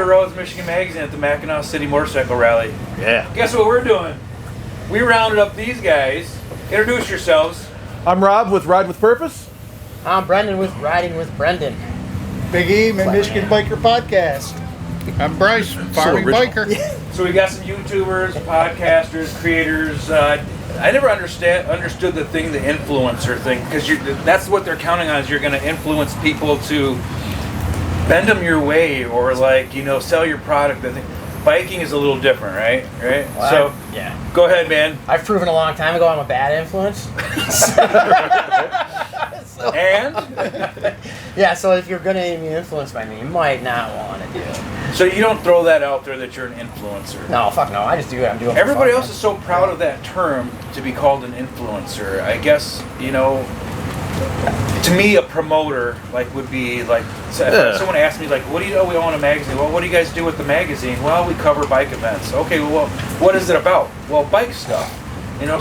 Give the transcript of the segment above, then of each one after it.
Better Roads Michigan Magazine at the Mackinaw City Motorcycle Rally. Yeah. Guess what we're doing? We rounded up these guys. Introduce yourselves. I'm Rob with Ride with Purpose. I'm Brendan with Riding with Brendan. Big E, Michigan Biker Podcast. I'm Bryce, farming biker. So we got some YouTubers, podcasters, creators. I never understood the thing, the influencer thing, because that's what they're counting on, is you're going to influence people to bend them your way or sell your product. I think biking is a little different, right? Well, yeah. Go ahead, man. I've proven a long time ago I'm a bad influence. And? Yeah, so if you're going to be influenced by me, you might not want to do it. So you don't throw that out there that you're an influencer? No, fuck no. I just do what I'm doing. Everybody else is so proud of that term, to be called an influencer. I guess, to me, a promoter would be like, if someone asked me, what do you know we own a magazine? Well, what do you guys do with the magazine? Well, we cover bike events. Okay, well, what is it about? Well, bike stuff.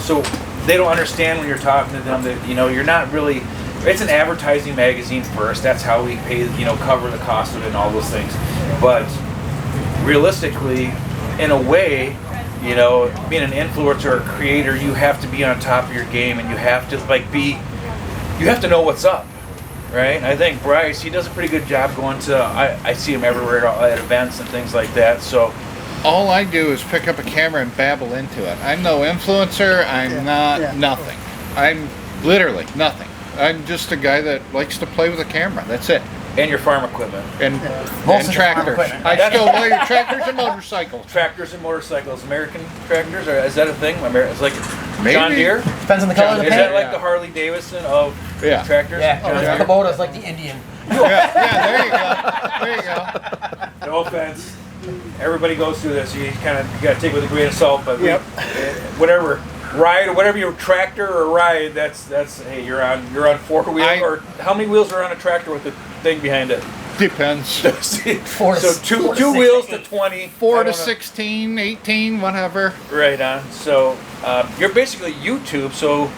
So they don't understand when you're talking to them that, you're not really, it's an advertising magazine first. That's how we pay, cover the cost of it and all those things. But realistically, in a way, being an influencer or creator, you have to be on top of your game, and you have to you have to know what's up, right? I think Bryce, he does a pretty good job going to, I see him everywhere at events and things like that, so. All I do is pick up a camera and babble into it. I'm no influencer, I'm not nothing. I'm literally nothing. I'm just a guy that likes to play with a camera, that's it. And your farm equipment. And tractors. I still wear your tractors and motorcycles. Tractors and motorcycles. American tractors? Or is that a thing? It's like Maybe. John Deere? Depends on the color of the paint. Is that like the Harley Davidson of tractors? Yeah, the Kubota's like the Indian. Yeah, there you go. No offense. Everybody goes through this. You got to take it with a grain of salt, but whatever. Ride or whatever your tractor or ride, that's hey, you're on 4 wheels, or how many wheels are on a tractor with the thing behind it? Depends. So two wheels to 20. 4 to 16, 18, whatever. Right on. So you're basically YouTube. So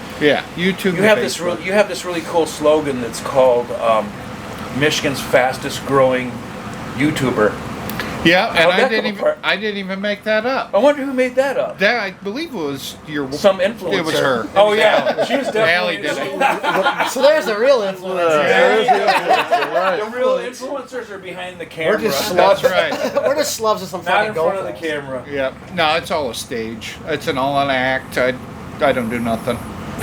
YouTube. You have this really cool slogan that's called Michigan's fastest growing YouTuber. Yeah, and I didn't even make that up. I wonder who made that up. That, I believe, was some influencer. It was her. Oh yeah, she was Allie definitely. did it. So there's the real influencer. The real influencers are behind the camera. We're just slubs, right? We're just slubs with some Not fucking in front GoPros. of the camera. Yeah. No, it's all a stage. It's an all-on act. I don't do nothing.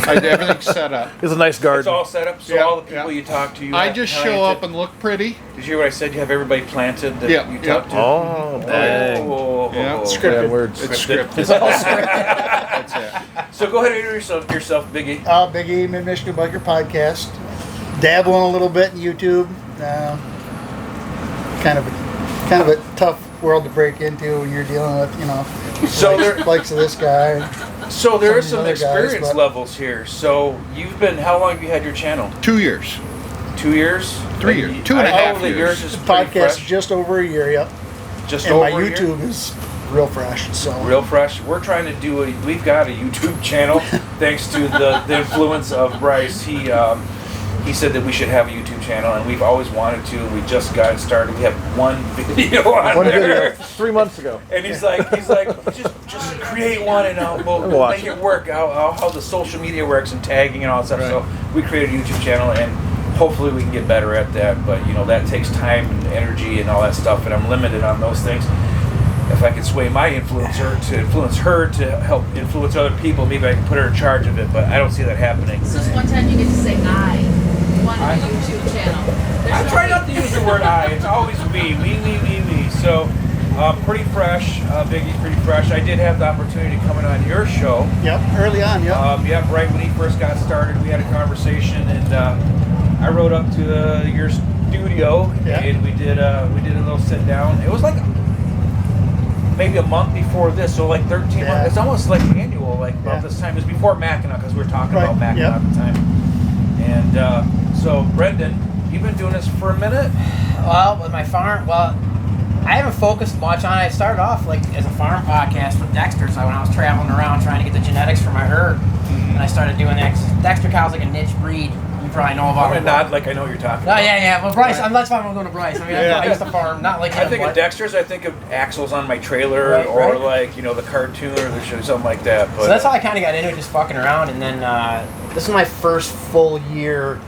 Everything's set up. It's a nice garden. It's all set up, so all the people you talk to, I just show up and look pretty. Did you hear what I said? You have everybody planted that you talk to? Oh, dang. Scripted. Words. It's scripted. It's all scripted. That's it. So go ahead and introduce yourself, Biggie. Big E, Michigan Biker Podcast. Dabbling a little bit in YouTube. Kind of a tough world to break into when you're dealing with, likes of this guy. So there are some other experience guys, levels here. So how long have you had your channel? 2 years. 2 years? 3 years. 2.5 years. Yours is Podcast fresh. just over a year, yep. Just and over my a year? YouTube is real fresh. So Real fresh. We're trying to do we've got a YouTube channel thanks to the influence of Bryce. He said that we should have a YouTube channel, and we've always wanted to. We just got started. We have one video on there. 3 months ago. And he's like, just create one, and we'll make it work. How the social media works and tagging and all that stuff. Right. So we created a YouTube channel, and hopefully we can get better at that. But that takes time and energy and all that stuff, and I'm limited on those things. If I could sway my influencer to influence her to help influence other people, maybe I can put her in charge of it. But I don't see that happening. So one time you get to say I want a YouTube channel. I try not to use the word I. It's always we. So, pretty fresh. Biggie's pretty fresh. I did have the opportunity to come in on your show. yep, early on, yep. Right when he first got started, we had a conversation, and I rode up to your studio, and we did a little sit down. It was like maybe a month before this, so like 13 months. It's almost like annual, like about this time. It was before Mackinaw, because we were talking about Mackinaw at the time. And so, Brendan, you've been doing this for a minute? Well, with my farm, I haven't focused much on it. I started off as a farm podcast with Dexter, so when I was traveling around trying to get the genetics for my herd, and I started doing that. Dexter cow's like a niche breed. You probably know I'm about gonna it. nod like I know what you're talking Oh about. yeah. Well, Bryce, that's why I'm going to Bryce. I mean, I used to farm, not like him. I think of but- Dexter's. I think of axles on my trailer, Right, or right. like the cartoon or the show, something like that. But So that's how I kind of got into it, just fucking around. And then this is my first full year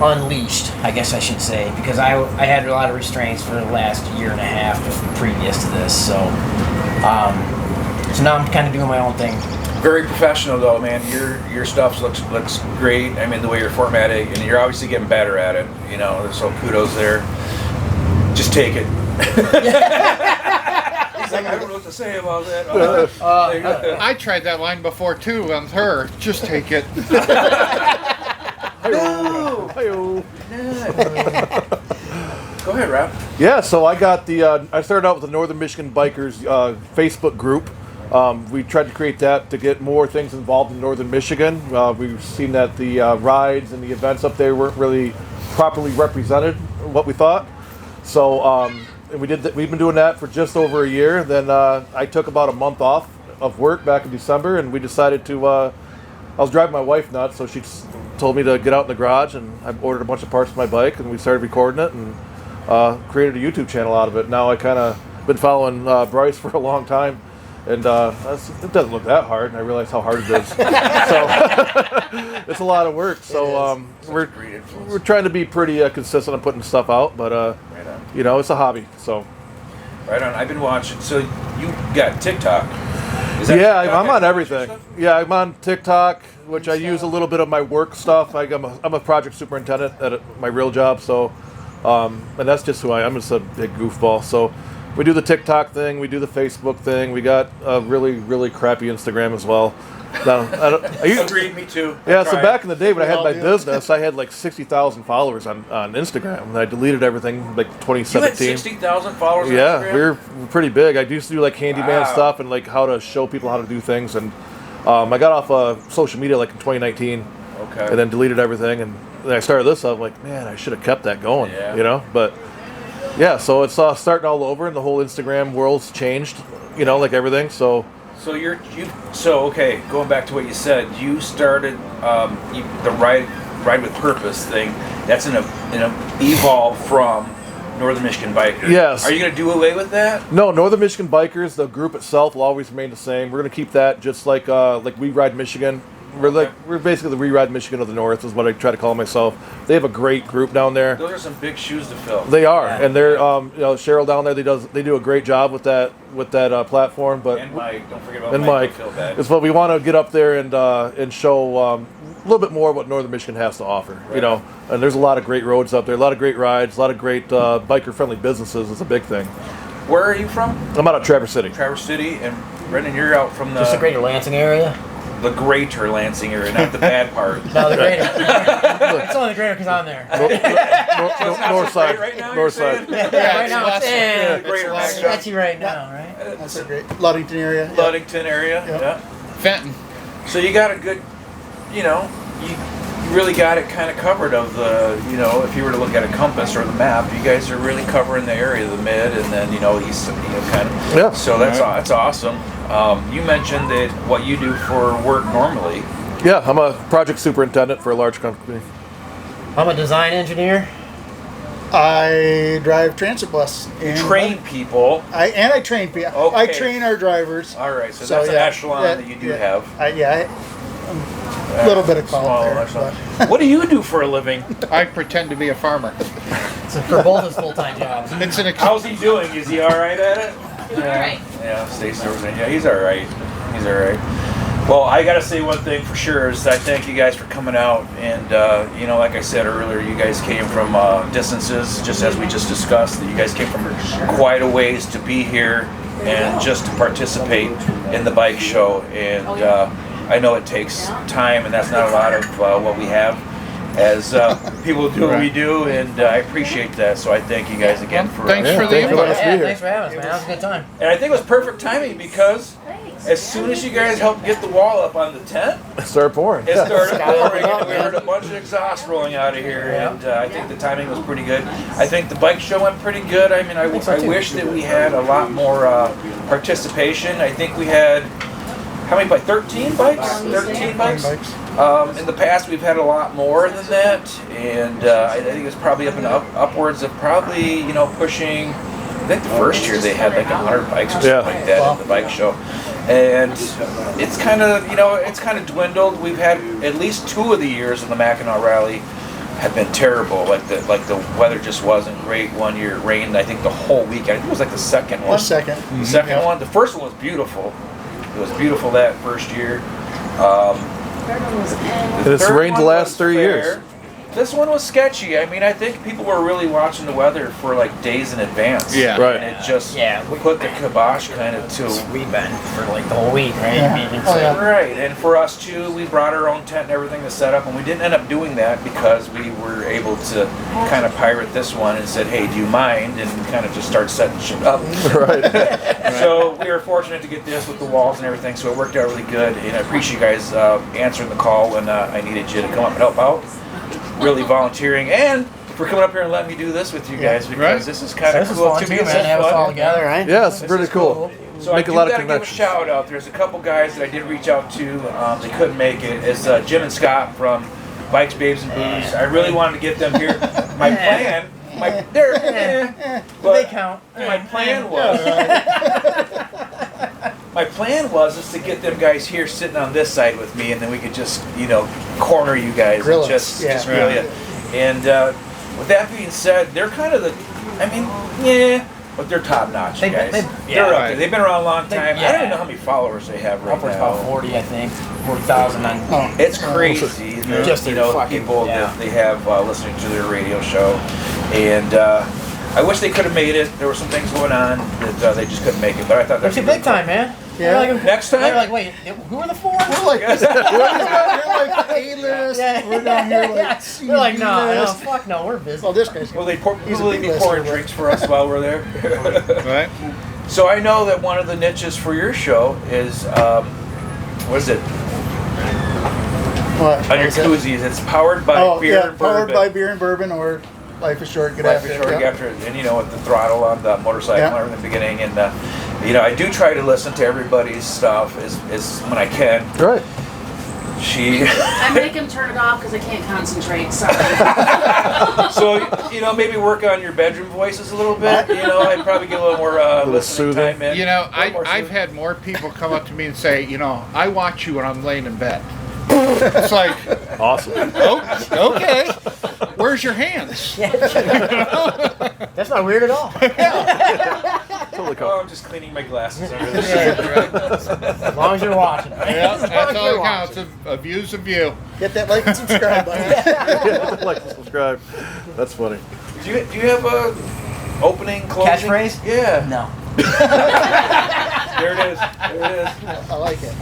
unleashed, I guess I should say, because I had a lot of restraints for the last year and a half previous to this. So now I'm kind of doing my own thing. very professional though, man. Your stuff looks great. I mean, the way you're formatting, and you're obviously getting better at it. So kudos there. Just take it. He's like, I don't know what to say about that. I tried that line before too with her. Just take it. No. Hi-yo. Go ahead, Rob. Yeah, so I got I started out with the Northern Michigan Bikers Facebook group. We tried to create that to get more things involved in Northern Michigan. We've seen that the rides and the events up there weren't really properly represented, what we thought. So and we've been doing that for just over a year. Then I took about a month off of work back in December, and we decided to. I was driving my wife nuts, so she told me to get out in the garage, and I ordered a bunch of parts for my bike, and we started recording it, and created a YouTube channel out of it. Now I kind of been following Bryce for a long time, and it doesn't look that hard, and I realize how hard it is. So it's a lot of work. So we're trying to be pretty consistent on putting stuff out, but Right on. it's a hobby. So Right on. I've been watching. So you got TikTok. Is that yeah, TikTok? I'm on everything. Yeah, I'm on TikTok, which I use a little bit of my work stuff. I'm a project superintendent at my real job, so and that's just who I am. I'm just a big goofball. So we do the TikTok thing, we do the Facebook thing. We got a really, really crappy Instagram as well. Now, Agreed, me too. yeah, so Tried. back in the day when I had all my do. business, I had like 60,000 followers on Instagram, and I deleted everything like You had 2017. 60,000 followers on Yeah, Instagram? we're pretty big. I used to do like handyman Wow. stuff and like how to show people how to do things. And I got off social media like in 2019, Okay. and then deleted everything. And then I started this up. I'm like, man, I should have kept that going. Yeah. But yeah, so it's starting all over, and the whole Instagram world's changed. Like everything. So So okay, going back to what you said, you started the ride with purpose thing. That's an evolve from Northern Michigan Bikers. Yes. Are you going to do away with that? no, Northern Michigan Bikers, the group itself will always remain the same. We're gonna keep that just like We Ride Michigan. We're basically the We Ride Michigan of the North is what I try to call myself. They have a great group down there. Those are some big shoes to fill. They are, Yeah. and they're Cheryl down there. They do a great job with that platform. But And Mike, don't forget about and Mike. Mike, Don't feel bad. it's what we want to get up there and show a little bit more what Northern Michigan has to offer. Right. And there's a lot of great roads up there, a lot of great rides, a lot of great biker-friendly businesses. It's a big thing. Where are you from? I'm out of Traverse City. Traverse City, and Brendan, you're out from Just the greater Lansing area. the greater Lansing area, not the bad part. No, the greater. It's only the greater because I'm there. North so great side, right now, north you're side. Yeah, right now it's The greater less. Lansing. sketchy right now, right? That's a great Ludington area. Ludington area. Yeah. Yeah. Fenton. So you got a good, you really got it kind of covered of the, if you were to look at a compass or the map, you guys are really covering the area, the mid, and then, east, kind of. Yeah. So that's awesome. You mentioned that what you do for work normally. Yeah, I'm a project superintendent for a large company. I'm a design engineer. I drive transit bus. And Train people. I train people. I Okay. train our drivers. All right, so that's an echelon that you do have. A little bit of call Small there. echelon. but- What do you do for a living? I pretend to be a farmer. So for both his full-time jobs. It's an How's he doing? Is he all right at it? All right. Yeah, Stacy's over there. Yeah, he's all right. He's all right. Well, I got to say one thing for sure is I thank you guys for coming out. And, like I said earlier, you guys came from distances, just as we just discussed, that you guys came from quite a ways to be here and just to participate in the bike show. And I know it takes time, and that's not a lot of what we have as people do what we do, and I appreciate that. So I thank you guys again for Thanks for the thank you for invite. letting us be Yeah, here. thanks for having us, man. That was a good time. And I think it was perfect timing because as soon as you guys helped get the wall up on the tent, Start pouring. it Yeah. started pouring, and we heard a bunch of exhaust rolling out of here, and I think the timing was pretty good. I think the bike show went pretty good. I mean, I wish that we had a lot more participation. I think we had how many bikes? 13 bikes? 13 bikes? In the past, we've had a lot more than that, and I think it's probably upwards of probably, pushing. I think the first year they had like 100 bikes or something like that at the bike show, and it's kind of dwindled. We've had at least 2 of the years in the Mackinaw Rally have been terrible. Like the weather just wasn't great. One year it rained, I think, the whole weekend. I think it was like the second one. The second one. The first one was beautiful. It was beautiful that first year. It's rained the last 3 years. This one was sketchy. I mean, I think people were really watching the weather for like days in advance. Yeah. Right. And it just put the kibosh kind of to. We've been for like the whole week, right? Yeah. I mean, it's Right. And for us too, we brought our own tent and everything to set up, and we didn't end up doing that because we were able to kind of pirate this one and said, "Hey, do you mind?" and kind of just start setting shit up. Right. So we were fortunate to get this with the walls and everything, so it worked out really good. And I appreciate you guys answering the call when I needed you to come up and help out. Really volunteering, and for coming up here and letting me do this with you guys, because this is kind of cool. fun too, man. Have us all together, right? Yeah, it's pretty cool. So Make I a lot of gotta give a connections. shout out. There's a couple guys that I did reach out to. They couldn't make it. It's Jim and Scott from Bikes, Babes, and Booze. I really wanted to get them here. My plan, but They count. my plan was. My plan was to get them guys here sitting on this side with me, and then we could just, corner you guys Grill and us. just grill you. And with that being said, they're kind of but they're top notch guys. They're up there. They've been around a long time. I don't even know how many followers they have right Upwards now. about 40, I think. 40,000 on. It's crazy. Just People that they have listening to their radio show, and I wish they could have made it. There were some things going on that they just couldn't make it, but I thought that They're big time, man. Yeah. Next time? They're like, wait, who are the 4? We're like A-list. We're down here like C They're like, no, list. fuck no, we're busy. Well, this guy's Will they He's a be big pouring listener. drinks for us while we're there? Right? So I know that one of the niches for your show is, what is it? What? On your koozies, it's powered by beer and bourbon. powered by beer and bourbon, or life is short, get Life after is it. short, yeah. get after it. And with the throttle on the motorcycle and everything in the beginning. And, I do try to listen to everybody's stuff as when I can. Right. I make him turn it off because I can't concentrate. Sorry. So, maybe work on your bedroom voices a little bit. I'd probably get a little more listening soothing. time in. I've had more people come up to me and say, I watch you when I'm laying in bed. It's like, Awesome. oh, okay. Where's your hands? That's not weird at all. Totally Oh, cool. I'm just cleaning my glasses under this. As long as you're watching. Right? Yeah, As long that's as all you're that counts. watching. A view's a view. Get that like and subscribe button. Like and subscribe. That's funny. Do you have a opening, closing? Catchphrase? Yeah. No. There it is. I like it.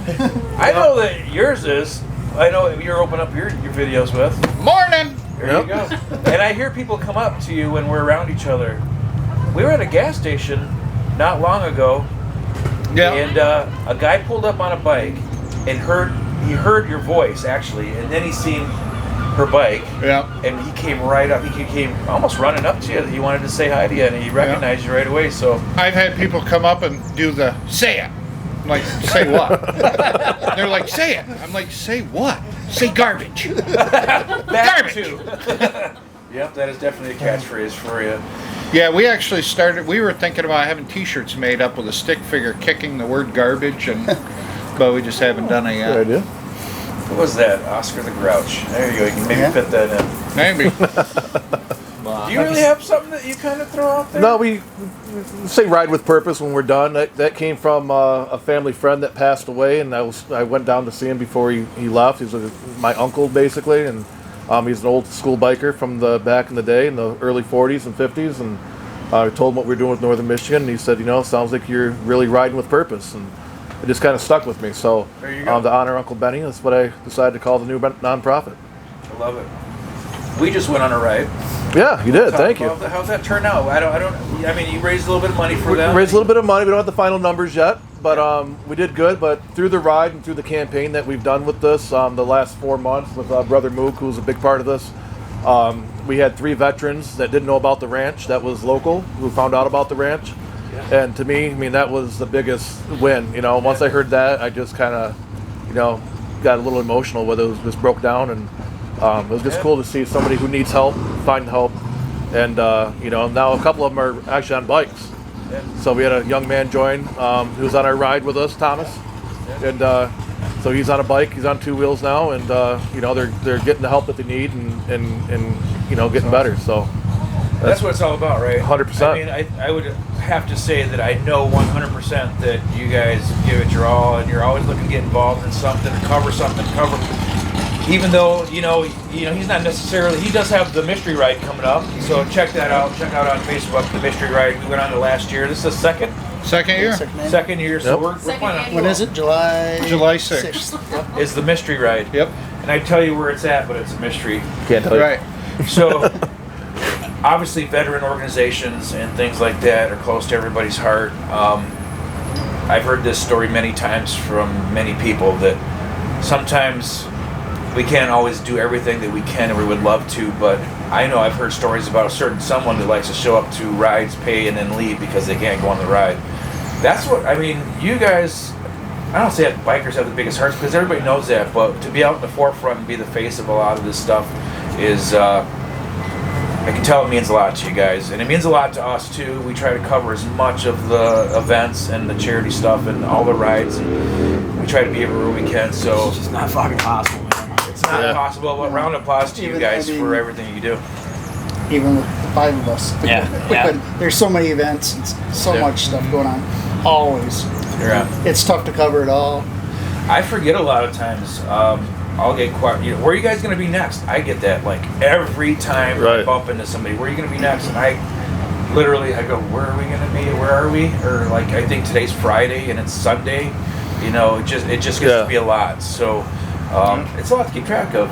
I know that yours is. I know you're opening up your videos with. Morning! There you go. And I hear people come up to you when we're around each other. We were at a gas station not long ago, and a guy pulled up on a bike and he heard your voice actually, and then he seen her bike. Yeah. And he came right up. He came almost running up to you. He wanted to say hi to you, and he recognized you right away. So I've had people come up and do the say it. I'm like, say what? They're like, say it. I'm like, say what? Say garbage. that Garbage. too. Yep, that is definitely a catchphrase for you. Yeah, we actually we were thinking about having t-shirts made up with a stick figure kicking the word garbage, but we just haven't done it yet. Good idea. What was that? Oscar the Grouch. There you go. You can maybe fit that in. Maybe. Do you really have something that you kind of throw out there? No, we say ride with purpose when we're done. That came from a family friend that passed away, and I went down to see him before he left. He's my uncle basically, and he's an old school biker from the back in the day in the early 40s and 50s, and I told him what we were doing with Northern Michigan, and he said, sounds like you're really riding with purpose, and it just kind of stuck with me. So There you go. to honor Uncle Benny, that's what I decided to call the new nonprofit. I love it. We just went on a ride. Yeah, you did. Thank you. How's that turn out? I mean, you raised a little bit of money for We them. raised a little bit of money. We don't have the final numbers yet, but we did good. But through the ride and through the campaign that we've done with this, the last 4 months with Brother Mook, who's a big part of this, we had 3 veterans that didn't know about the ranch that was local, who found out about the ranch. And to me, I mean, that was the biggest win. You know, once I heard that, I just kind of, you know, got a little emotional with it. It was just broke down, and it was just cool to see somebody who needs help find help. And you know, now a couple of them are actually on bikes. So we had a young man join who was on our ride with us, Thomas, and so he's on a bike. He's on 2 wheels now, and you know, they're getting the help that they need, and you know, getting better. So that's what it's all about, right? 100%. I mean, I would have to say that I know 100% that you guys give it your all, and you're always looking to get involved in something, cover. Even though you know, he's not necessarily. He does have the mystery ride coming up, so check that out. Check out on Facebook the mystery ride. We went on it last year. This is the second year. Second year. So Yep. we're planning. When is it? July 6th. Is the mystery ride? Yep. And I tell you where it's at, but it's a mystery. can't tell you. Right. So, obviously, veteran organizations and things like that are close to everybody's heart. I've heard this story many times from many people that sometimes we can't always do everything that we can or we would love to, but I know I've heard stories about a certain someone that likes to show up to rides, pay, and then leave because they can't go on the ride. That's what, I mean, you guys, I don't say that bikers have the biggest hearts because everybody knows that, but to be out in the forefront and be the face of a lot of this stuff is, I can tell it means a lot to you guys, and it means a lot to us too. We try to cover as much of the events and the charity stuff and all the rides, and we try to be everywhere we can, so. It's just not fucking possible, man. It's not possible, but round of applause to you Even, guys I mean, for everything you do. even with the 5 of us. Yeah, We yeah. couldn't- There's so many events and so Yeah. much stuff going on. Always. Yeah. It's tough to cover it all. I forget a lot of times. I'll get quite. You know, where are you guys going to be next? I get that like every time I Right. bump into somebody. Where are you going to be next? And I literally go, where are we going to be? Where are we? Or like I think today's Friday and it's Sunday. You know, it just gets to be a lot. So it's a lot to keep track of.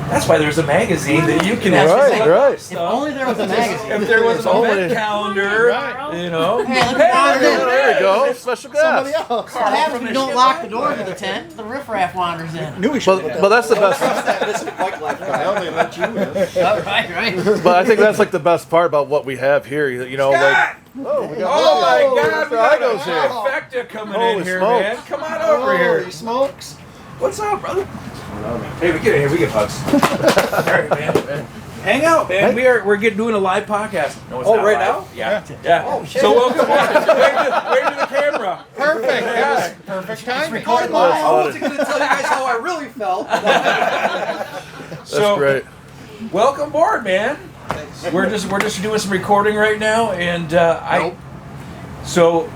That's why there's a magazine that you can Right, actually right. If only there was a magazine. If there was an Only- event calendar, you know. Hey, look at There you go. Special Somebody guest. else. What happens when you don't lock the door to the tent? The riffraff wanders in. Knew we should. But that's the best. Oh, right. But I think that's like the best part about what we have here. You know, like. Oh, we got Oh my God, we got Igos a here. trifecta coming Holy in here, smokes. man. Come on over here. Holy smokes. What's up, brother? Hey, we get in here. We get hugs. All right, man. Hang out, man. We're doing a live podcast. No, it's not right live. now? Yeah. Oh shit. So welcome. Wait to the camera. Perfect. Yes. Perfect timing. Recorded I live. wasn't going to tell you guys how I really felt. That's great. Welcome aboard, man. We're just doing some recording right now, and So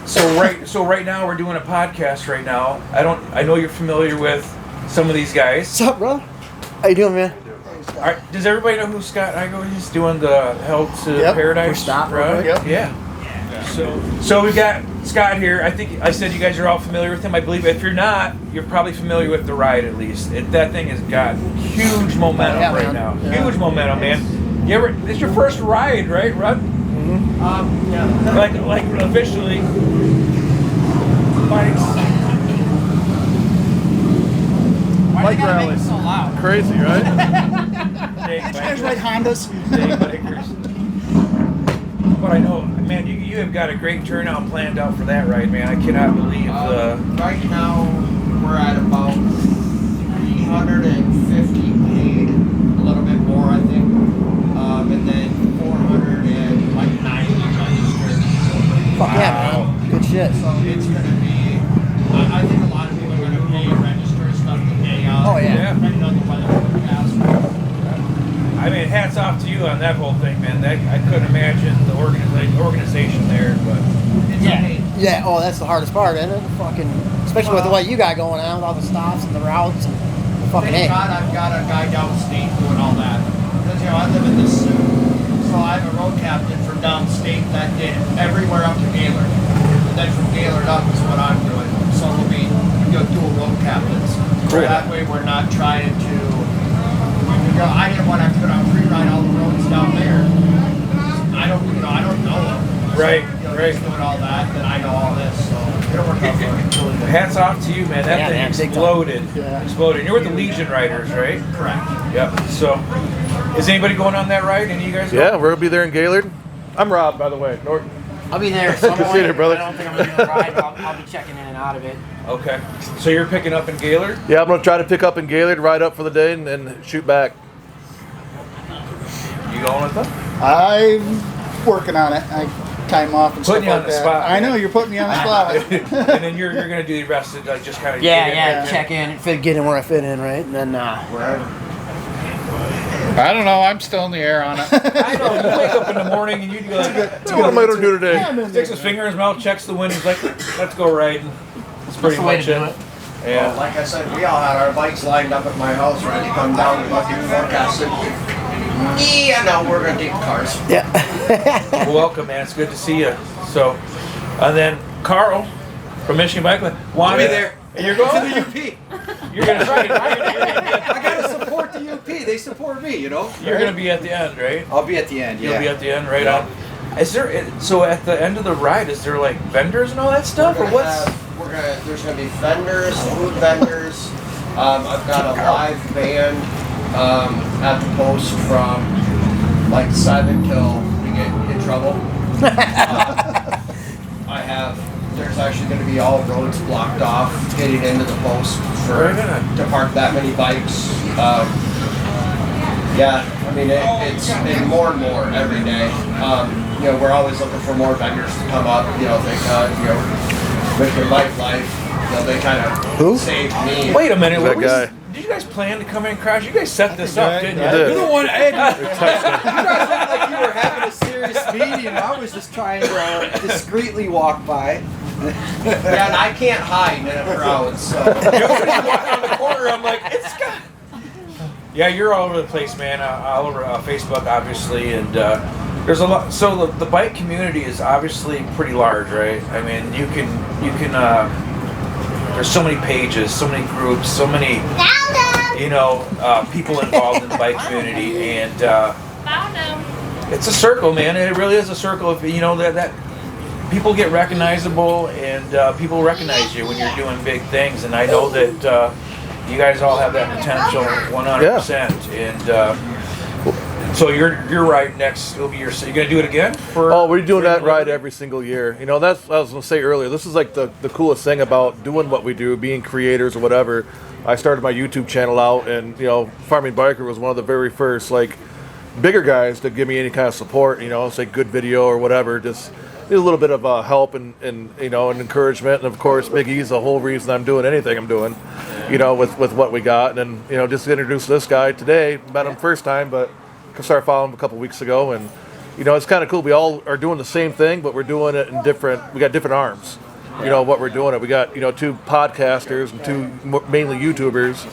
right now we're doing a podcast right now. I know you're familiar with some of these guys. What's up, bro? How you doing, man? All right, does everybody know who Scott Igo is? Doing the Hell to Yep. Paradise We're stopping, ride? yep. Yeah. So we've got Scott here. I think I said you guys are all familiar with him. I believe if you're not, you're probably familiar with the ride at least. That thing has got huge momentum Yeah, right man. now. Yeah. Huge momentum, man. It's your first ride, right, Rod? Yeah. Like officially. Bikes. Why do Bike they gotta rally. make it so loud? Crazy, right? Big You guys bikers. ride Hondas? Big bikers. But I know, man, you have got a great turnout planned out for that ride, man. I cannot believe Right now, we're at about 350 paid, a little bit more, I think, and then 490 registered. Fuck yeah, man. Good shit. So it's gonna be. I think a lot of people are gonna pay register stuff to pay out. Oh, yeah. Depending on the weather forecast. I mean, hats off to you on that whole thing, man. I couldn't imagine the organization there, but It's a pain. Yeah, oh, that's the hardest part, isn't it? Fucking, especially with what you got going on with all the stops and the routes and the fucking Thank A. God I've got a guy downstate doing all that. Because, I live in this suit. So I have a road captain from downstate that did everywhere up to Gaylord. And then from Gaylord up is what I'm doing. So we'll be dual road captains. Cool. That way we're not trying to, I didn't want to have to go down rewrite all the roads down there. I don't know them. Right. He's doing all that, then I know all this. So it'll work out really good. hats off to you, man. That Yeah, thing man, big time. exploded. Yeah. Exploded. And you're with the Legion Riders, right? Correct. Yep. So, is anybody going on that ride? Any of you guys? Yeah, we're gonna be there in Gaylord. I'm Rob, by the way. I'll be there. Some Good to see you there, brother. I don't think I'm gonna do the ride, but I'll be checking in and out of it. Okay. So you're picking up in Gaylord? Yeah, I'm gonna try to pick up in Gaylord, ride up for the day, and then shoot back. You going with them? I'm working on it. I time off and Putting stuff you on like the that. spot, I know man. you're putting me on the spot. And then you're gonna do the rest of like just kind of Yeah, check in, get in where I fit in, right? And then Wherever. I don't know. I'm still in the air on it. I know. You wake up in the morning and you go like, What am I gonna do today? sticks his finger in his mouth, checks the wind, he's like, let's go riding. That's pretty the way much to do it. it. Yeah. Well, like I said, we all had our bikes lined up at my house ready to come down and fucking forecast it. Yeah, no, we're gonna take the cars. Well, welcome, man. It's good to see you. So, and then Carl from Michigan Bike Lane. I'll be there. And you're going To the UP. You're gonna try. I gotta support the UP. They support me, you know. You're gonna be at the end, right? I'll be at the end. You'll be at the end, right on. Is there? So at the end of the ride, is there like vendors and all that stuff, or what's? There's gonna be vendors, food vendors. I've got a live band at the post from like 7 till we get in trouble. There's actually going to be all roads blocked off getting into the post to park that many bikes. Yeah, I mean it's been more and more every day. You know, we're always looking for more vendors to come up. You know, thank God, you know, with your bike life, you know, they kind of saved me. Wait a minute. That guy. Did you guys plan to come in and crash? You guys set this up, didn't you? You're the one. Ed, you guys looked like you were having a serious meeting. I was just trying to discreetly walk by. Yeah, and I can't hide in a crowd, so. Everybody's walking on the corner. I'm like, it's Scott. Yeah, you're all over the place, man. All over Facebook, obviously, and there's a lot. So the bike community is obviously pretty large, right? I mean, you can. There's so many pages, so many groups, so many, people involved in the bike community, and it's a circle, man. It really is a circle. If you know that people get recognizable, and people recognize you when you're doing big things. And I know that you guys all have that potential, 100%. And so you're right next. It'll be you're gonna do it again for? Oh, we're doing that ride every single year. You know, that's what I was gonna say earlier. This is like the coolest thing about doing what we do, being creators or whatever. I started my YouTube channel out, and Farming Biker was one of the very first like bigger guys to give me any kind of support. Say good video or whatever. Just need a little bit of help and and encouragement. And of course, Big E's the whole reason I'm doing anything I'm doing. With what we got, and then just introduced this guy today. Met him first time, but started following him a couple weeks ago, and it's kind of cool. We all are doing the same thing, but we're doing it in different. We got different arms. What we're doing. We got 2 podcasters and 2 mainly YouTubers,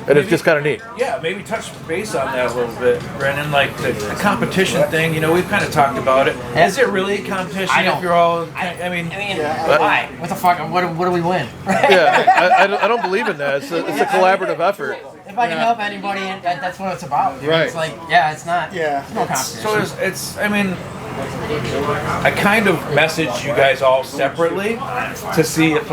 and it's just kind of neat. Yeah, maybe touch base on that a little bit, Brennan. Like the competition thing. We've kind of talked about it. Is it really a competition? I don't. If you're all, Why? What the fuck? What do we win? Yeah, I don't believe in that. It's a collaborative effort. If I can help anybody, that's what it's about. Dude. Right. It's like, it's not. Yeah. It's no competition. So I kind of messaged you guys all separately to see if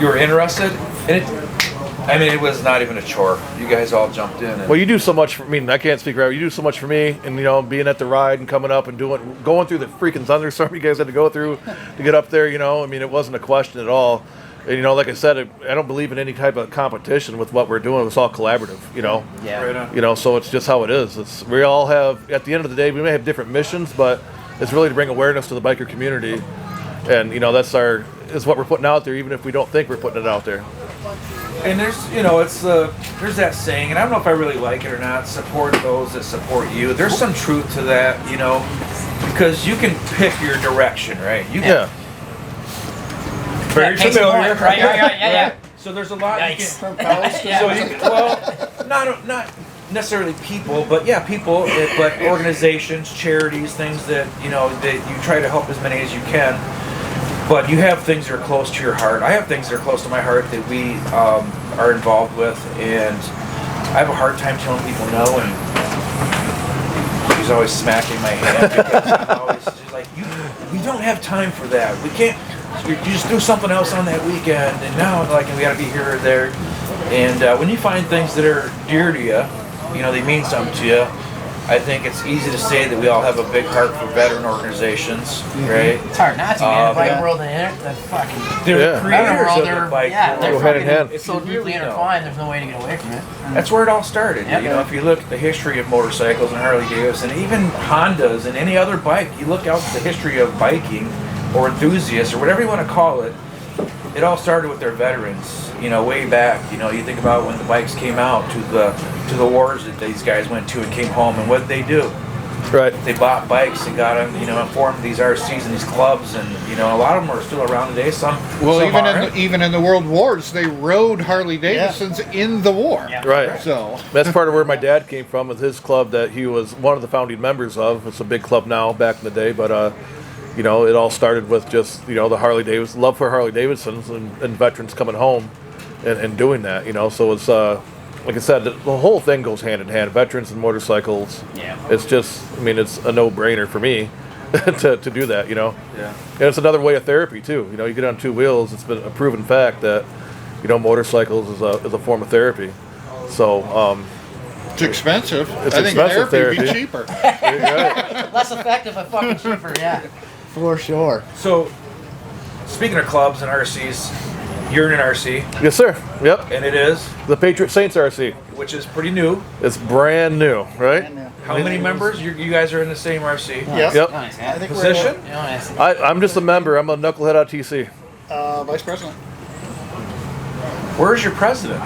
you were interested, and it was not even a chore. You guys all jumped in. And Well, you do so much for me. I can't speak for you. You do so much for me, and being at the ride and coming up and going through the freaking thunderstorm you guys had to go through to get up there. It wasn't a question at all. And like I said, I don't believe in any type of competition with what we're doing. It's all collaborative. Yeah. Right on. So it's just how it is. We all have, at the end of the day, we may have different missions, but it's really to bring awareness to the biker community, and that's is what we're putting out there, even if we don't think we're putting it out there. And there's there's that saying, and I don't know if I really like it or not. Support those that support you. There's some truth to that, because you can pick your direction, right? Very familiar, right? Yeah. So there's a lot. Yikes. Not necessarily people, but people, but organizations, charities, things that that you try to help as many as you can. But you have things that are close to your heart. I have things that are close to my heart that we are involved with, and I have a hard time telling people no. And she's always smacking my hand because I'm always just like, we don't have time for that. We can't. You just do something else on that weekend, and now we got to be here or there. And when you find things that are dear to you, they mean something to you, I think it's easy to say that we all have a big heart for veteran organizations, right? It's hard not to, man. The bike yeah. world and the fucking They're Yeah. the creators world, of the bike yeah, world. they're Go hand in fucking hand. If so you deeply really know. intertwined. There's no way to get away from it. That's where it all started. Yep. You know, if you look at the history of motorcycles and Harley Davidson, even Hondas and any other bike, you look out the history of biking or enthusiasts or whatever you want to call it, it all started with their veterans, you know, way back. You know, you think about when the bikes came out to the wars that these guys went to and came home, and what did they do? Right. They bought bikes and got them, you know, and formed these RCs and these clubs, and you know, a lot of them are still around today. Some, Well, some even in the World Wars, they rode Harley Davidsons in the war. Yeah. Right. So That's part of where my dad came from with his club that he was one of the founding members of. It's a big club now, back in the day, but you know, it all started with just, you know, the Harley Davidson, love for Harley Davidsons and veterans coming home and doing that, you know. So it's, like I said, the whole thing goes hand in hand. Veterans and motorcycles. Yeah. It's just, I mean, it's a no-brainer for me to do that, you know. Yeah. And it's another way of therapy, too. You know, you get on two wheels, it's been a proven fact that, you know, motorcycles is a form of therapy. So, it's expensive. It's I think expensive therapy would be therapy. cheaper. right. Less effective, but fucking cheaper. Yeah. For sure. So, speaking of clubs and RCs, you're in an RC, Yes, sir. Yep. and it is, The Patriot Saints RC. which is pretty new. It's brand new, right? And, How many members? You guys are in the same RC. Yep. Yep. Nice, I man. think Position? You know, nice. I'm just a member. I'm a knucklehead out TC. we're vice president. Where's your president?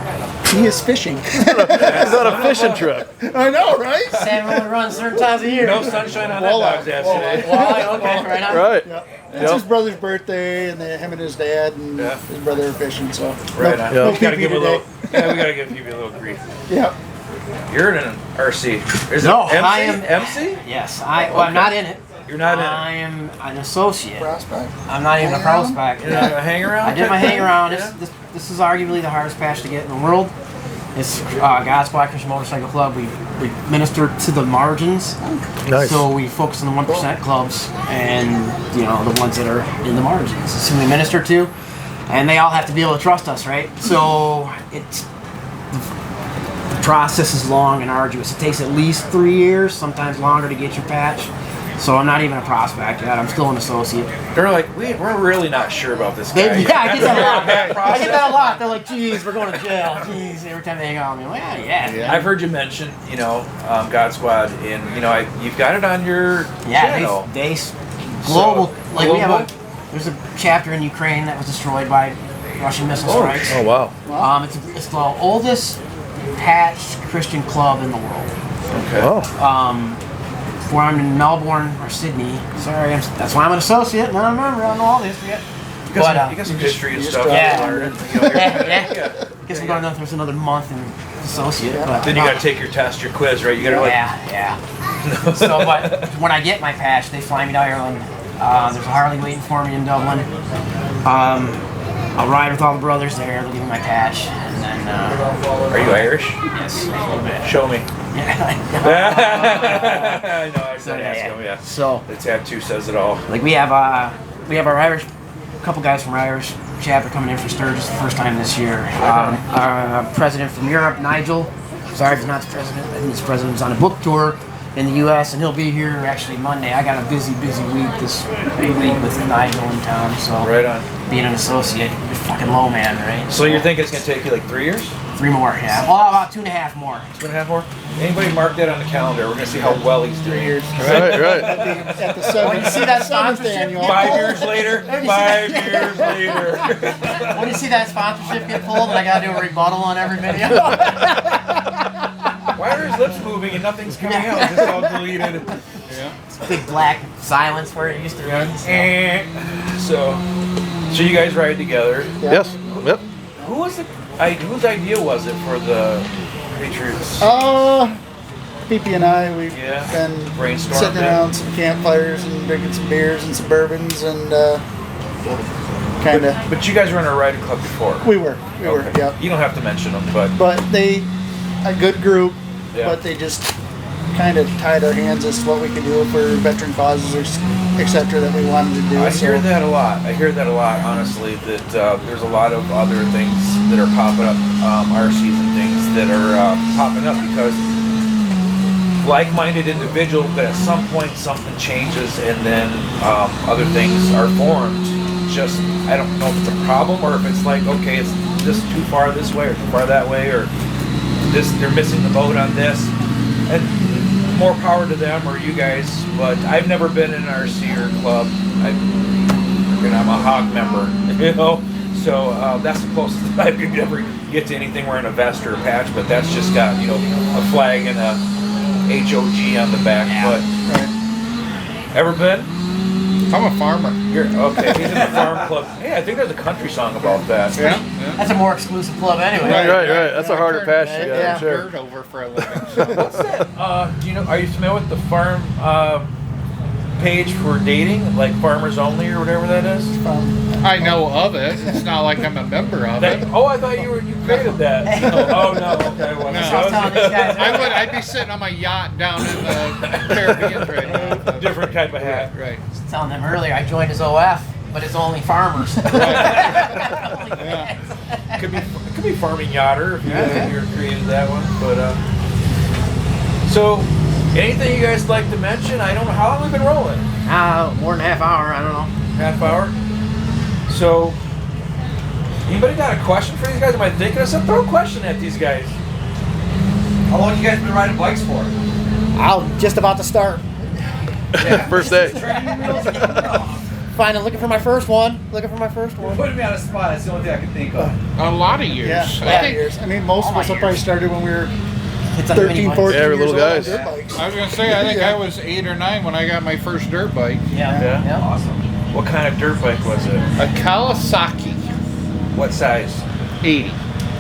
He is fishing. It's on a fishing trip. I know, right? Sam only runs certain times a year. No sunshine on that Walleye. dog's ass today. Well, okay, right on. Right. Yeah. It's his brother's birthday, and him and his dad and Yeah. his brother are fishing. So Right no, on. no We gotta pee-pee give a today. little. Yeah, we gotta give you a little grief. Yeah. You're in an RC. Is it No, MC? I am MC? Yes, I'm not in it. You're not in I it. am an associate. Prospect. I'm not even a Hang around? prospect. You're not a hang around? I did my type hang thing? around. Yeah. This is arguably the hardest patch to get in the world. It's God Squad Christian Motorcycle Club. We minister to the margins. Nice. So we focus on the 1% clubs and, you know, the ones that are in the margins. It's who we minister to. And they all have to be able to trust us, right? So it's the process is long and arduous. It takes at least 3 years, sometimes longer to get your patch. So I'm not even a prospect yet. I'm still an associate. They're like, we're really not sure about this guy. Yeah, I get that a lot. That I get that a lot. They're like, geez, we're going to jail. Jeez, every time they hang out with me. I'm like, yeah. I've heard you mention, you know, God Squad, and you know, you've got it on your channel. They global. Like we have global? there's a chapter in Ukraine that was destroyed by Russian missile strikes. Oh, wow. It's the oldest patched Christian club in the world. Okay. Oh. Where I'm in Melbourne or Sydney. Sorry, that's why I'm an associate. Not a member. I don't know all the history yet. You got some history and stuff. yeah. You learn, you know, Yeah. Guess I'm going to there's another month in associate. But Then you got to take your test, your quiz, right? You got to like. Yeah. So, but when I get my patch, they fly me to Ireland. There's a Harley waiting for me in Dublin. I'll ride with all the brothers there. They'll give me my patch, and then. Are you Irish? Yes, a little bit. Show me. Yeah. I know. I said ask him. Yeah. So, The tattoo says it all. like we have our Irish, a couple guys from our Irish chapter coming in for Sturgis the first time this year. Our president from Europe, Nigel. Sorry if he's not the president. I think he's president. He's on a book tour in the U.S. and he'll be here actually Monday. I got a busy week this week with Nigel in town. So Right on. being an associate, you're fucking low man, right? So you think it's gonna take you like 3 years? 3 more, yeah. Well, about 2.5 more. 2.5 more? Anybody mark that on the calendar? We're gonna see how well he's doing. Right, right. At the seventh, you see that seventh sponsorship? annual. 5 years later. 5 years later. When you see that sponsorship get pulled and I gotta do a rebuttal on every video. Why are his lips moving and nothing's coming out? It's just all deleted. Big black silence where it used to be. So you guys ride together. Yes. Yep. Whose idea was it for the Patriots? PP and I, we've Yeah. been Brainstormed sitting it. around some campfires and drinking some beers and some bourbons and kind of. But you guys were in a riding club before. We were, yeah. You don't have to mention them, but But they, a good group, Yeah. but they just kind of tied our hands as to what we could do for veteran causes, etc. that we wanted to do. I so. hear that a lot. I hear that a lot, honestly, that there's a lot of other things that are popping up, RCs and things that are popping up because like-minded individuals, but at some point something changes and then other things are formed. Just, I don't know if it's a problem or if it's like, okay, it's just too far this way or too far that way, or this, they're missing the boat on this. And more power to them or you guys, but I've never been in an RC or club. I'm a hog member, you know, so that's the closest I could ever get to anything wearing a vest or a patch, but that's just got, you know, a flag and a HOG on the back. But ever been? I'm a farmer. You're okay. He's in the farm club. Hey, I think there's a country song about that. Yeah. That's a more exclusive club anyway. Right. That's a harder patch to get, I'm sure. Dirt over for a living. What's that? Do you know? Are you familiar with the farm page for dating, like Farmers Only or whatever that is? I know of it. It's not like I'm a member of it. Oh, I thought you created that. Oh no, okay. Well, No. I was telling these guys. I'd be sitting on my yacht down in the Caribbean right now. different type of hat. Right. I was telling them earlier I joined as OF, but it's only farmers. Yeah. Could be farming yachter if you created that one. But so anything you guys like to mention? I don't know how long we've been rolling. More than half hour. I don't know. Half hour. So anybody got a question for these guys? Am I thinking of something? Throw a question at these guys. How long you guys been riding bikes for? I'm just about to start. First day. Fine, I'm looking for my first one. You're putting me on a spot. That's the only thing I can think of. A lot of years. Yeah, I think. years. I mean, most of us have probably started when we were It's on the mini 13, bike. 14 Yeah, we're years little old on guys. dirt bikes. I was gonna say I think I was 8 or 9 when I got my first dirt bike. Yeah. Awesome. What kind of dirt bike was it? A Kawasaki What size? 80,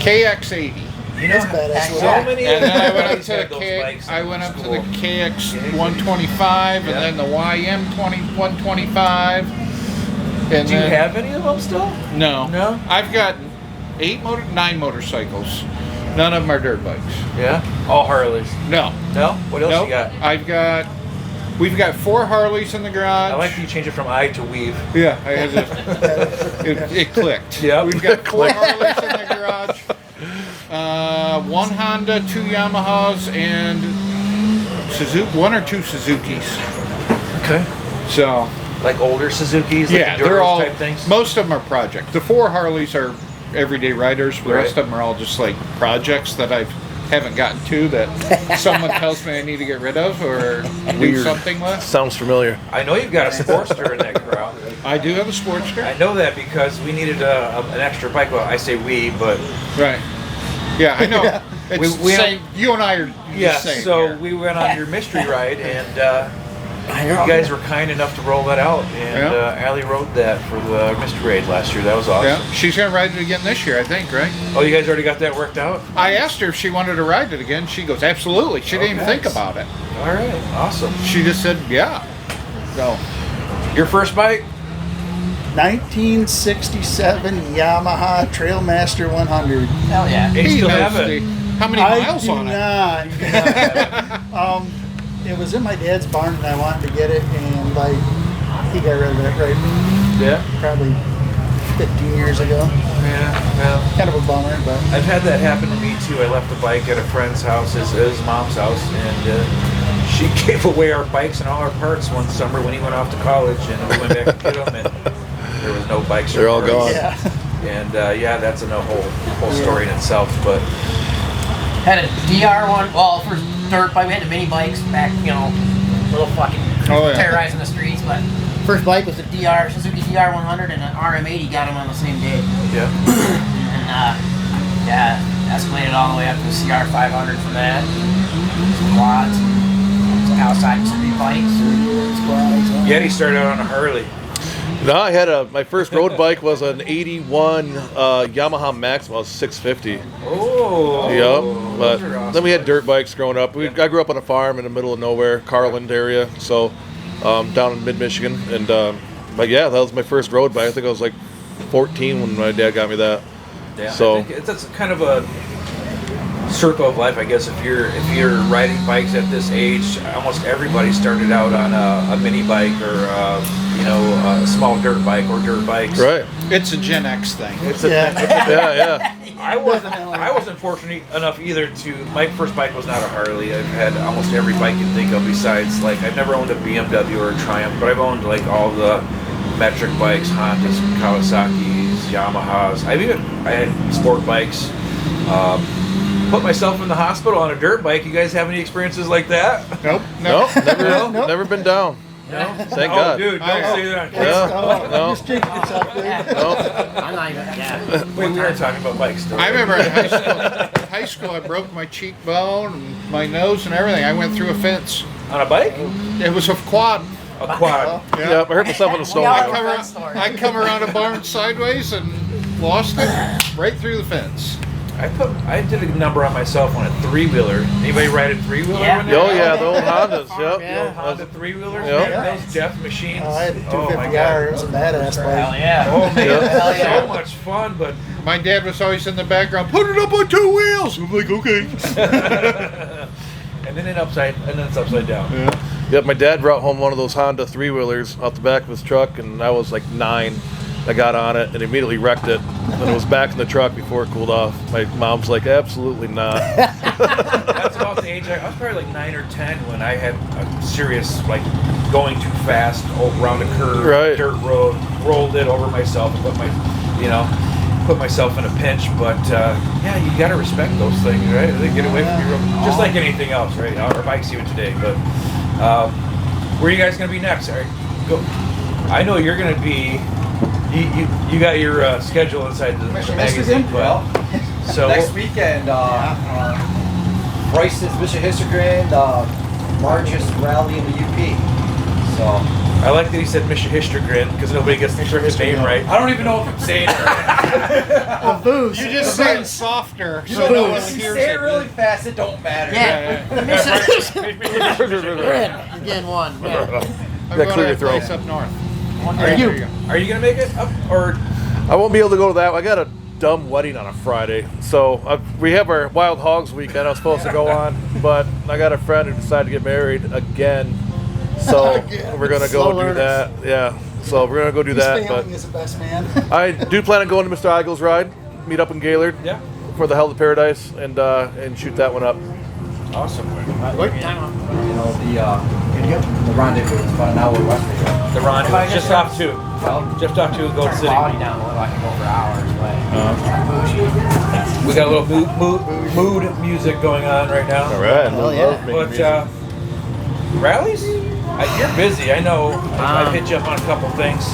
KX80. You That's badass. So many And then I went up guys to had the those K. bikes I in went up to school. the KX 125, Yeah. and then the YM 125. And Do you then, have any of them still? No. No? I've got 9 motorcycles. None of them are dirt bikes. Yeah. All Harleys. No. No? What else Nope. you got? We've got 4 Harleys in the garage. I like that you change it from I to weave. Yeah, I had to, it clicked. Yep. We've got 4 Harleys in the garage. 1 Honda, 2 Yamahas, and 1 or 2 Suzukis. Okay. So, Like older Suzuki's, yeah, like they're Enduros all. type things. Most of them are projects. The 4 Harleys are everyday riders. The Right. rest of them are all just like projects that I haven't gotten to that someone tells me I need to get rid of or do Weird. something with. Sounds familiar. I know you've got a Sportster in that crowd. I do have a Sportster. I know that because we needed an extra bike. Well, I say we, but Right. Yeah, I know. It's We- we same. You and I are yeah. the same. So here. we went on your mystery ride, and you guys were kind enough to roll that out, and Allie rode that for the mystery raid last year. That was awesome. Yeah, she's gonna ride it again this year, I think, right? Oh, you guys already got that worked out? I asked her if she wanted to ride it again. She goes, absolutely. She didn't even think about it. All right, awesome. She just said, yeah. So, Your first bike? 1967 Yamaha Trailmaster 100. Hell yeah. You he still knows have it? How many I miles do on it? not. It was in my dad's barn and I wanted to get it, and like he got rid of it right Yeah. probably 15 years ago. Yeah. Well, Kind of a bummer, but I've had that happen to me too. I left a bike at a friend's house, his mom's house, and she gave away our bikes and all our parts one summer when he went off to college, and we went back to get them, and there was no bikes. or They're all parts. gone. yeah. And that's a whole story in itself. But Had a DR one. Well, first dirt bike. We had the mini bikes back, little fucking terrorizing the streets. But first bike was a Suzuki DR 100 and an RM80. Got them on the same day. yeah, And escalated all the way up to a CR 500 from that. Some quads, some outside street bikes. Yeti started out on a Harley. No, I had my first road bike was an 81 Yamaha Maxima. It was 650. Oh, Yep. those But are awesome. then we had dirt bikes growing up. I grew up on a farm in the middle of nowhere, Carland area, so down in mid-Michigan. And but yeah, that was my first road bike. I think I was like 14 when my dad got me that. Yeah, So- I think that's kind of a circle of life, I guess. If you're riding bikes at this age, almost everybody started out on a mini bike or a small dirt bike or dirt bikes. Right. It's a Gen X thing. It's a Yeah. Yeah, yeah. I wasn't fortunate enough either to. My first bike was not a Harley. I've had almost every bike you can think of besides, like, I've never owned a BMW or a Triumph, but I've owned like all the metric bikes, Hondas, Kawasaki's, Yamahas. I had sport bikes. Put myself in the hospital on a dirt bike. You guys have any experiences like that? Nope. Never been down. No? Thank God. Dude, don't say that on camera. No. Just jinxed yourself, dude. I'm not even. Yeah. Wait, we are talking about bikes still. I remember in high school, I broke my cheekbone and my nose and everything. I went through a fence. On a bike? It was a quad. A quad. Yeah, I hurt myself on a stone. I come around a barn sideways and lost it right through the fence. I did a number on myself on a 3-wheeler. Anybody ride a 3-wheeler? Yeah. when they Oh were yeah, out? the old Hondas. Yep. Yeah. The old Honda 3-wheelers, Yep. man, those death machines. I had a Oh my 250R. It was a badass Hell bike. yeah. Oh man, Hell yeah. so much fun, but My dad was always in the background, put it up on 2 wheels. I'm like, okay. and then it's upside down. Yep, my dad brought home one of those Honda 3-wheelers out the back of his truck, and I was like 9. I got on it and immediately wrecked it. And it was back in the truck before it cooled off. My mom's like, absolutely not. That's about the age I was probably like 9 or 10 when I had a serious, like, going too fast around a curve, Right. dirt road, rolled it over myself and put myself in a pinch. But yeah, you got to respect those things, right? They get away from you, just like anything else, right? Our bikes even today. But where are you guys going to be next? All right, go. I know you're going to be. You got your schedule inside the magazine, Well, so next weekend, Bryce's Mission History, the largest rally in the UP. So I like that he said Mission History Grin because nobody gets the freaking name right. I don't even know if I'm saying it right. The booze. You just say it softer you so don't no know one if you hears say it it. really fast, it don't matter. Yeah. You're getting one. Yeah. I'm Yeah, going clear to your a throat. place up north. Are you gonna make it up or? I won't be able to go to that. I got a dumb wedding on a Friday. So we have our Wild Hogs weekend I was supposed to go on, but I got a friend who decided to get married again. So we're going to go Slow do learners. that. Yeah. So we're going to go do He's that. failing as the best man. But I do plan on going to Mr. Eigel's ride, meet up in Gaylord Yeah. for the Hell of Paradise, and shoot that one up. Awesome. You know, the rendezvous is about an hour west of here. The rendezvous just off 2. Well, Just off 2 Gold City. Quality down low. I can go for hours, but We got a little mood music going on right now. All right. Hell yeah. But rallies? You're busy. I know. I've hit you up on a couple things.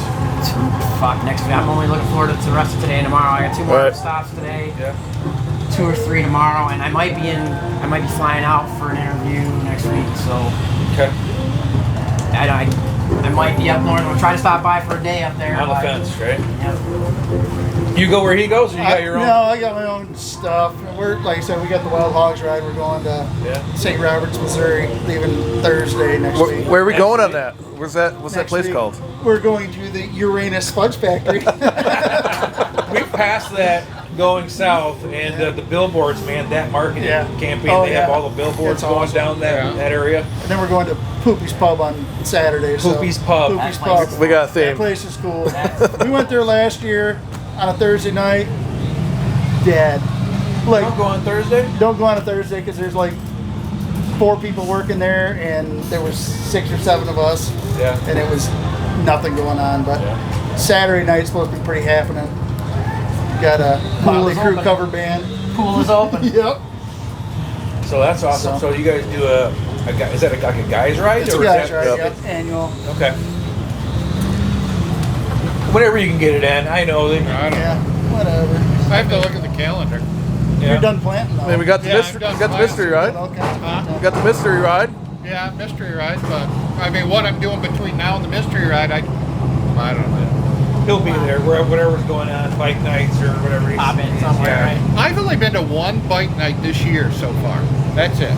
fuck, next week. I'm only looking forward to the rest of today and tomorrow. I got 2 more Right. stops today. Yeah. 2 or 3 tomorrow, and I might be flying out for an interview next week. So Okay. I might be up north. I'll try to stop by for a day up there. On the but- fence, right? Yeah. You go where he goes, or you got your own? No, I got my own stuff. We're like I said, we got the Wild Hogs ride. We're going to Yeah. St. Roberts, Missouri, leaving Thursday next week. Where are we Next going on week. that? What's that Next place week, called? We're going to the Uranus Fudge Factory. We've passed that going south, and the billboards, man, that marketing Yeah. campaign, Oh, they have yeah. all the billboards It's going awesome. down that area. And then we're going to Poopy's Pub on Saturday. Poopy's Pub. Poopy's That place Pub. We got a That theme. place is cool. We went there last year on a Thursday night. Dead. Like, Don't go on Thursday? don't go on a Thursday because there's like 4 people working there, and there was 6 or 7 of us, Yeah. and it was nothing going on. But Yeah. Saturday night's supposed to be pretty happening. Got a Motley is Crue open. cover band. Pool is open. Yep. So that's awesome. So, So- you guys do is that like a guy's ride? It's a or is guy's that- ride. Yep. Annual. Okay. Whenever you can get it in, I know. I don't Yeah. know. Whatever. I have to look at the calendar. Yeah. You're done planting though. I mean, we got the Yeah, mystery. I'm We got the done mystery ride. Okay. We got the mystery ride. Yeah, mystery ride, but I mean, what I'm doing between now and the mystery ride, I don't know. He'll be there, whatever's going on, bike nights or whatever. he's- Pop in somewhere, yeah. right? I've only been to one bike night this year so far. That's it.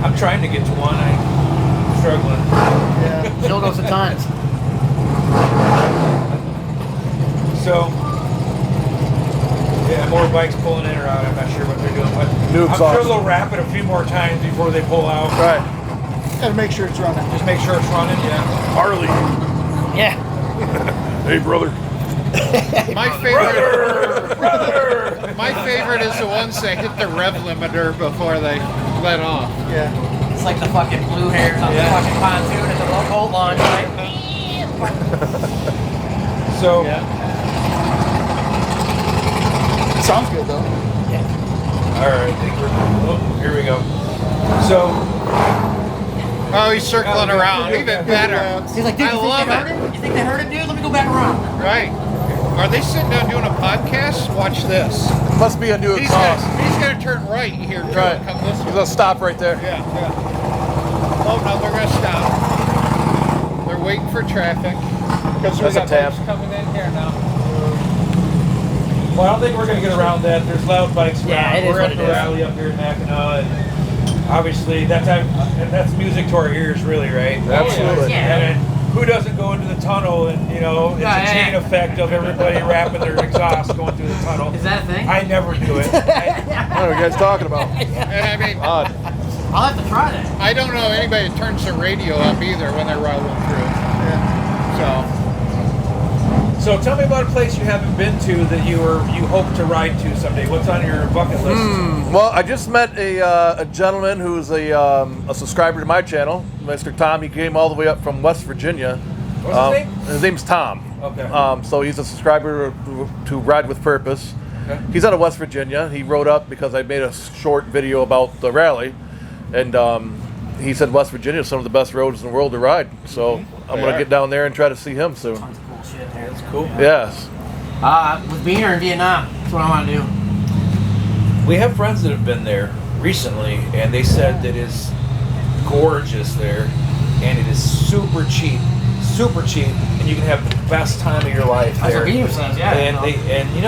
I'm trying to get to one. I'm struggling. Yeah. Jill goes to tons. So, yeah, more bikes pulling in or out. I'm not sure what they're doing, but New I'm sure exhaust. they'll wrap it a few more times before they pull out. Right. Gotta make sure it's running. Just make sure it's running. Yeah. Harley. Yeah. Hey, brother. My favorite. My favorite is the ones that hit the rev limiter before they let off. Yeah. It's like the fucking blue hairs on the fucking pontoon at the boat launch, right? So, Sounds good though. all right, I think here we go. So, Oh, he's circling around. Even better. He's like, dude, I you think love they heard it. it? You think they heard it, dude? Let me go back around. Right. Are they sitting down doing a podcast? Watch this. Must be a new He's exhaust. gonna turn right here. Joe. Right. Come this He's way. gonna stop right there. Yeah. Oh no, they're gonna stop. They're waiting for traffic. Because we That's a got tap. bikes coming in here now. well, I don't think we're going to get around that. There's loud bikes around. Yeah, it is we're what at it the is. rally up here in Mackinaw, and obviously that's music to our ears, really, right? Absolutely. Yeah. And who doesn't go into the tunnel and, it's Yeah, a chain effect of everybody wrapping their exhaust going through the tunnel. Is that a thing? I never do it. What are you guys talking about? And I mean, Odd. I'll have to try that. I don't know anybody that turns their radio up either when they're rolling through. So tell me about a place you haven't been to that you hope to ride to someday. What's on your bucket list? Well, I just met a gentleman who's a subscriber to my channel, Mr. Tom. He came all the way up from West Virginia. What's his name? His name's Tom. Okay. So he's a subscriber to Ride with Purpose. Okay. He's out of West Virginia. He wrote up because I made a short video about the rally, and he said West Virginia is some of the best roads in the world to ride. So I'm going to get down there and try to see him soon. Tons of cool shit there. That's cool. Yes. With Beaner in Vietnam, that's what I want to do. We have friends that have been there recently, and they said that it's gorgeous there, and it is super cheap, and you can have the best time of your life That's there. what Beaner says, yeah. And you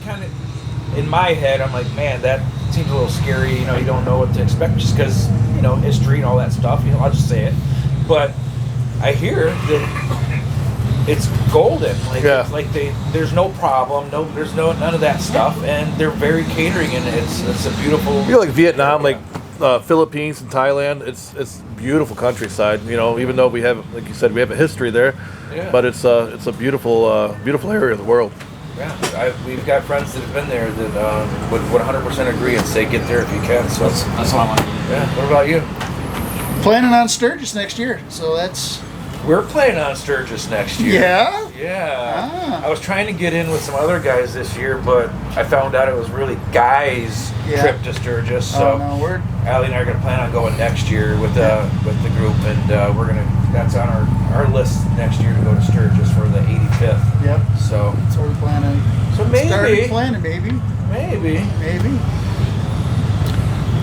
kind of, in my head, I'm like, man, that seems a little scary. You don't know what to expect just because history and all that stuff. I'll just say it, but I hear that it's golden. It's like there's no problem. There's none of that stuff, and they're very catering, and it's a beautiful. You like Vietnam, like Philippines and Thailand. It's beautiful countryside. Even though we have, like you said, we have a history there, but it's a beautiful area of the world. Yeah, we've got friends that have been there that would 100% agree and say get there if you can. So That's what I want to do. yeah. What about you? Planning on Sturgis next year, so that's. We're playing on Sturgis next year. Yeah? Yeah. Ah. I was trying to get in with some other guys this year, but I found out it was really guys' trip to Sturgis. So Oh no, we're. Allie and I are going to plan on going next year with the group, and that's on our list next year to go to Sturgis for the 85th. Yep. So That's what we're planning. maybe Started planning, maybe. maybe.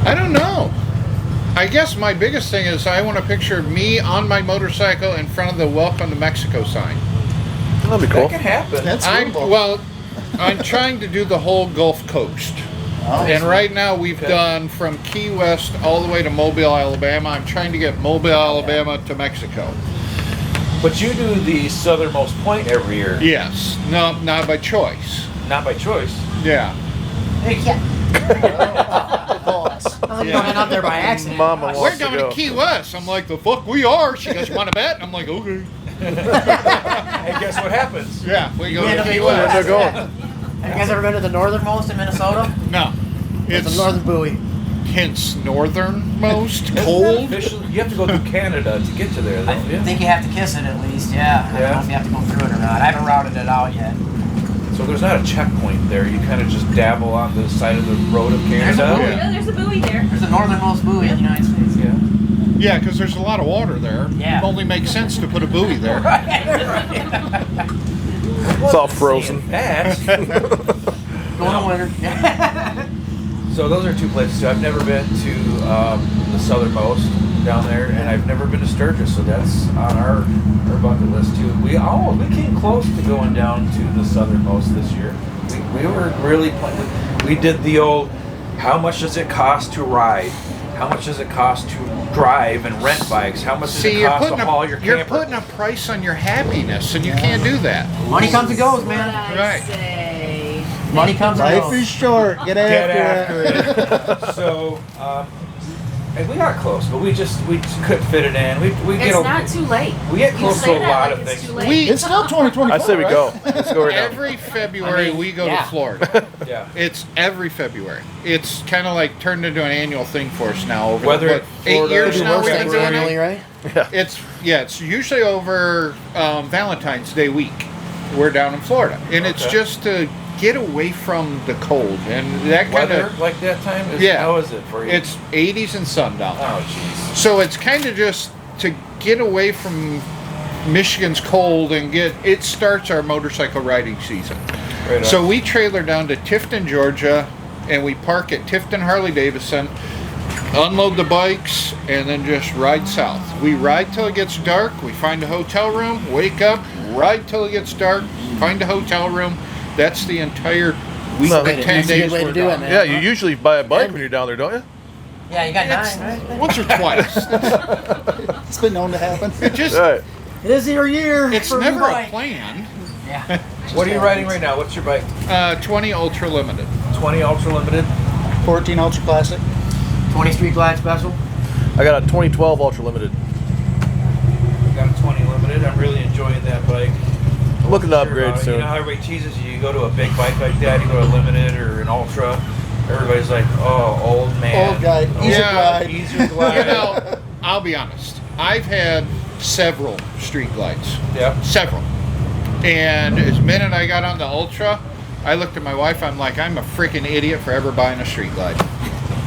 I don't know. I guess my biggest thing is I want a picture of me on my motorcycle in front of the Welcome to Mexico sign. That'd be cool. That can happen. That's Well, I'm trying to do the whole Gulf Coast. And right now we've done from Key West all the way to Mobile, Alabama. I'm trying to get Mobile, Alabama to Mexico. But you do the southernmost point every year. Yes. No, not by choice. Not by choice. Yeah. Hey, yeah. boss. I'm going up there by accident. Mama We're wants going to go. to Key West. I'm like, the fuck we are. She goes, you want to bet? I'm like, okay. And guess what happens? Yeah, we go Yeah, to no, Key they West. They're going. Have you guys ever been to the northernmost in Minnesota? No. It's It's the northern buoy. hence northernmost, Isn't that cold. official? You have to go through Canada to get to there, I though. Yeah. think you have to kiss it at least, yeah. I don't know if you have to go through it or not. I haven't routed it out yet. So there's not a checkpoint there. You kind of just dabble on the side of the road of Canada. There's a buoy there. There's the northernmost buoy in the United States. Yeah. Yeah, because there's a lot of water there. Yeah. It only makes sense to put a buoy there. It's all frozen. That. Going in winter. So those are two places. I've never been to the southernmost down there, and I've never been to Sturgis, so that's on our bucket list too. We came close to going down to the southernmost this year. We were really planning. We did the old, how much does it cost to ride? How much does it cost to drive and rent bikes? How much does it cost to haul your camper? You're putting a price on your happiness, and you can't do that. Money comes and goes, man. Right. Say. Money comes and Life goes. is short. Get after it. So And we got close, but we just couldn't fit it in. We It's get not too late. we get You close say to a that lot like of it's things. too late. It's still 2024. I say we right? go. Let's go right now. Every February we go yeah. to Florida. Yeah. It's every February. It's kind of like turned into an annual thing for us now. Over Whether what, it's 8 Florida years or now Worse we've things been doing annually, it. right? It's usually over Valentine's Day week. We're down in Florida, and it's Okay. just to get away from the cold and that kind Weather of. like that time? How is it for you? It's 80s and sundown. Oh, jeez. So it's kind of just to get away from Michigan's cold and it starts our motorcycle riding season. Right on. So we trailer down to Tifton, Georgia, and we park at Tifton Harley Davidson, unload the bikes, and then just ride south. We ride till it gets dark, we find a hotel room, wake up, ride till it gets dark, find a hotel room. That's the entire week, No, the 10 that's a good days way to we're do it, gone. man. Yeah, you usually buy a bike when you're down there, don't you? Yeah, you got It's 9, right? once or twice. It's been known to happen. It just, Right. It is your year. it's for never your a bike. plan. Yeah. What are you riding right now? What's your bike? 20 Ultra Limited. 20 Ultra Limited. 14 Ultra Classic. 20 Street Glide Special. I got a 2012 Ultra Limited. Got a 20 Limited. I'm really enjoying that bike. Looking to Sure, upgrade You soon. know how everybody teases you. You go to a big bike like that, you go to a Limited or an Ultra. Everybody's like, "Oh, old man." Old guy. Easier Yeah. glide. Easier glide. You know, I'll be honest. I've had several street glides. Yep. Several. And as minute I got on the Ultra, I looked at my wife, I'm like, I'm a freaking idiot for ever buying a street glide.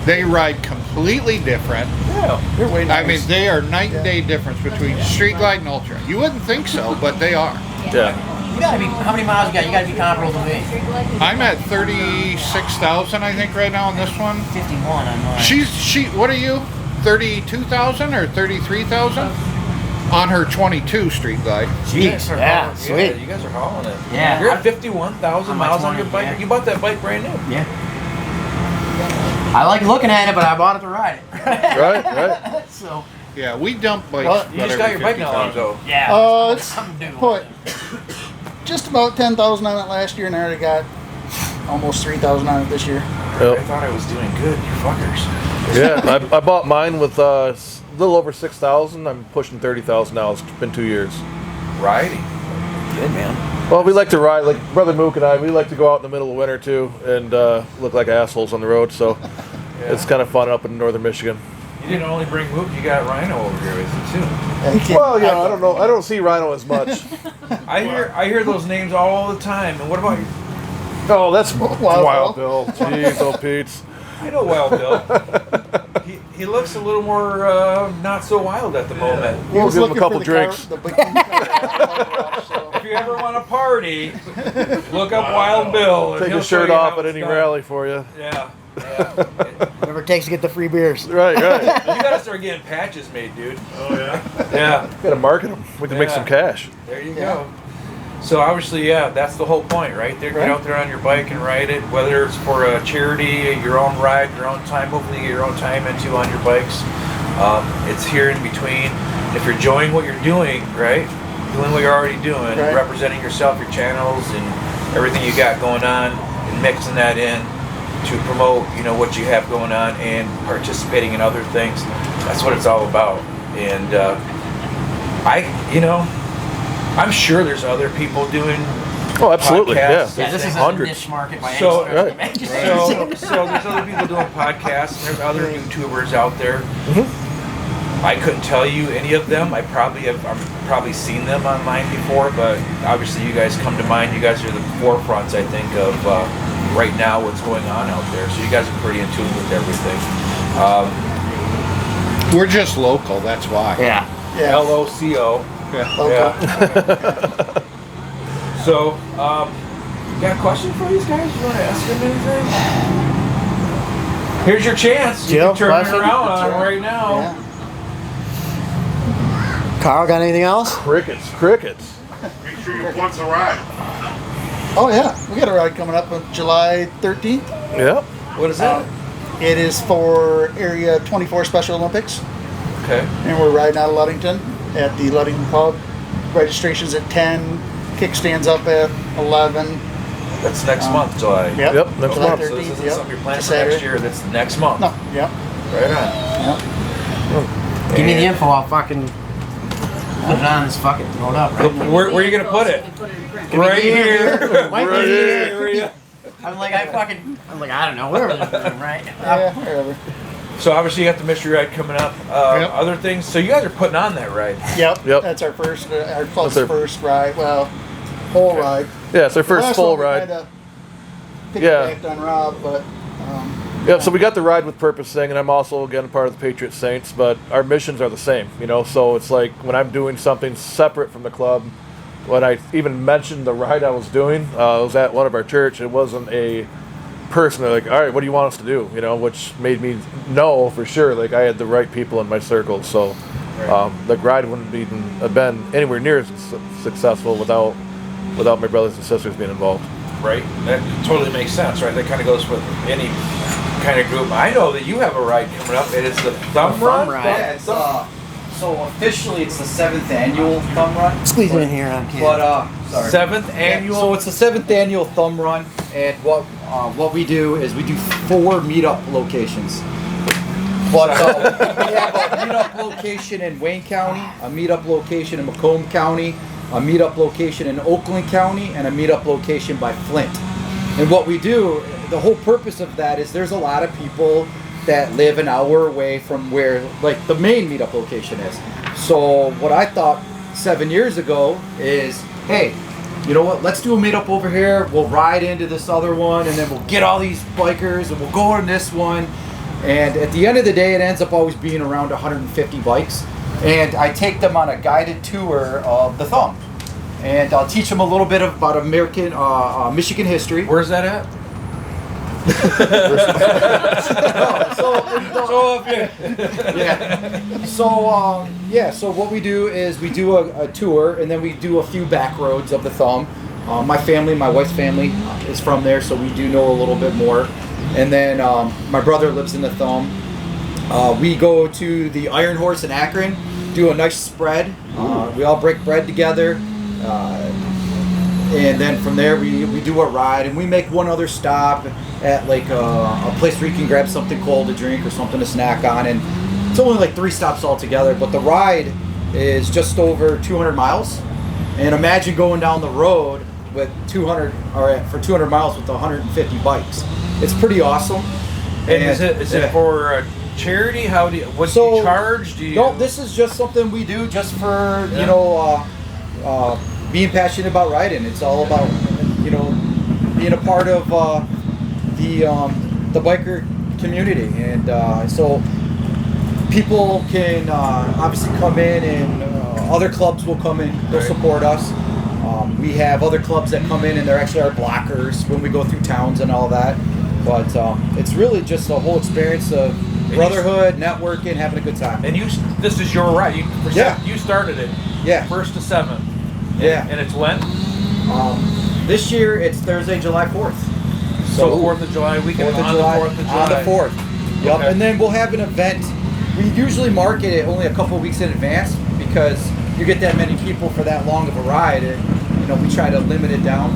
They ride completely different. Yeah. They're way nice. I mean, they are night and day difference between street glide and Ultra. You wouldn't think so, but they are. Yeah. You gotta be. How many miles you got? You gotta be comparable to me. I'm at 36,000, I think, right now on this one. 51 on mine. What are you? 32,000 or 33,000? On her 22 street glide. Jeez. Yeah. Sweet. Yeah, you guys are hauling it. Yeah. You're at 51,000 On my miles on 20, your bike. yeah. You bought that bike brand new. Yeah. I like looking at it, but I bought it to ride it. Right. So. Yeah, we dump bikes. Well, You about just got every your bike not long 50,000. ago. Yeah. It's I'm due. put just about 10,000 on it last year, and I already got almost 3,000 on it this year. I Yep. thought I was doing good, you fuckers. Yeah, I bought mine with a little over 6,000. I'm pushing 30,000 now. It's been 2 years. Riding. Good, man. Well, we like to ride, like Brother Mook and I, we like to go out in the middle of winter too and look like assholes on the road. So Yeah. it's kind of fun up in northern Michigan. You didn't only bring Mook, you got Rhino over here with you too. And you can't- Well, yeah, I don't know. I don't see Rhino as much. I hear those names all the time. And what about you? Oh, that's Wild Bill. Jeez, oh Pete's. I know Wild Bill. he looks a little more not so wild at the moment. He was We'll give him a looking couple for the drinks. Car, the big so. If you ever want to party, look up Wild Bill. And Take he'll his show shirt you off how at it's any done. rally for you. Yeah. Whatever it takes to get the free beers. Right. You gotta start getting patches made, dude. Oh yeah. Yeah. Gotta market them. We can make Yeah. some cash. There you go. So obviously, yeah, that's the whole point, right? There, Right. get out there on your bike and ride it, whether it's for a charity, your own ride, your own time, hopefully get your own time into on your bikes. It's here in between. If you're enjoying what you're doing, right? Doing what you're already doing, Right. representing yourself, your channels, and everything you got going on, and mixing that in to promote, what you have going on and participating in other things. That's what it's all about. And I'm sure there's other people doing Oh, absolutely. podcasts. Yeah, this is a Hundreds. niche market by So- any stretch of the imagination. So there's other people doing podcasts, and there's other YouTubers out there. I couldn't tell you any of them. I've probably seen them online before, but obviously you guys come to mind. You guys are the forefronts, I think, of right now what's going on out there. So you guys are pretty in tune with everything. We're just local, that's why. Yeah. Yeah. LOCO. Yeah. Yeah. So, you got a question for these guys? You want to ask them anything? Here's your chance. You Jill, can turn it question? around on them right now. Yeah. Carl, got anything else? Crickets. Make sure you plug the ride. Oh yeah, we got a ride coming up on July 13th. Yep. What is that? It is for Area 24 Special Olympics, Okay. and we're riding out of Ludington at the Ludington Pub. Registration's at 10. Kickstand's up at 11. That's next month, July. Yep. Yep, next July month. So this 13th, isn't yep. something you're planning for Saturday. next year. That's next month. No, yep. Right on. Give me the info. I'll fucking put it on this fucking throw it up. Right? Where are you gonna put it? Put it in print. Right here. Right Right here. here. I'm like, I don't know, wherever they're doing, right? Yeah, wherever. So obviously you got the mystery ride coming up. Yep. Other things. So you guys are putting on that ride. Yep. Yep. That's our first, our club's That's our- first ride. Well, whole ride. Yeah, it's our first Last full one we ride. kinda Yeah. piggybacked on Rob, but Yeah, so we got the Ride with Purpose thing, and I'm also, again, part of the Patriot Saints, but our missions are the same, you know, so it's like when I'm doing something separate from the club, when I even mentioned the ride I was doing, it was at one of our church, it wasn't a person, they're like, all right, what do you want us to do, you know, which made me know for sure, like, I had the right people in my circle, so the ride wouldn't have been anywhere near as successful without my brothers and sisters being involved. Right. That totally makes sense, right? That kind of goes with any kind of group. I know that you have a ride coming up, and it's the Thumb Run. Ride. Yeah, it's so officially it's the 7th annual Thumb Run. Squeeze it in here. But sorry. 7th annual. So it's the 7th annual Thumb Run, and what we do is we do 4 meetup locations. But we have a meetup location in Wayne County, a meetup location in Macomb County, a meetup location in Oakland County, and a meetup location by Flint. And what we do, the whole purpose of that is there's a lot of people that live an hour away from where like the main meetup location is. So what I thought 7 years ago is, hey, you know what, let's do a meetup over here, we'll ride into this other one, and then we'll get all these bikers and we'll go on this one. And at the end of the day, it ends up always being around 150 bikes. And I take them on a guided tour of the Thumb. And I'll teach them a little bit about Michigan history. Where's that at? So what we do is we do a tour, and then we do a few back roads of the Thumb. My family, my wife's family is from there, so we do know a little bit more. And then my brother lives in the Thumb. We go to the Iron Horse in Akron, do a nice spread. We all break bread together. And then from there we do a ride, and we make one other stop at like a place where you can grab something cold to drink or something to snack on, and it's only like 3 stops altogether, but the ride is just over 200 miles. And imagine going down the road with 200 miles with 150 bikes. It's pretty awesome. And is it for charity? How do you, do you charge? Do you? No, this is just something we do just for you know being passionate about riding. It's all about you know being a part of the biker community, and so people can obviously come in, and other clubs will come in. They'll support us. We have other clubs that come in, and they're actually our blockers when we go through towns and all that. But it's really just a whole experience of brotherhood, networking, having a good time. And this is your ride. You started it. Yeah. 1st to 7th. Yeah. And it's when? This year it's Thursday, July 4th. So 4th of July weekend. 4th of on July, the 4th of July. On the 4th. Yep. Okay. And then we'll have an event. We usually market it only a couple of weeks in advance because you get that many people for that long of a ride, and you know we try to limit it down.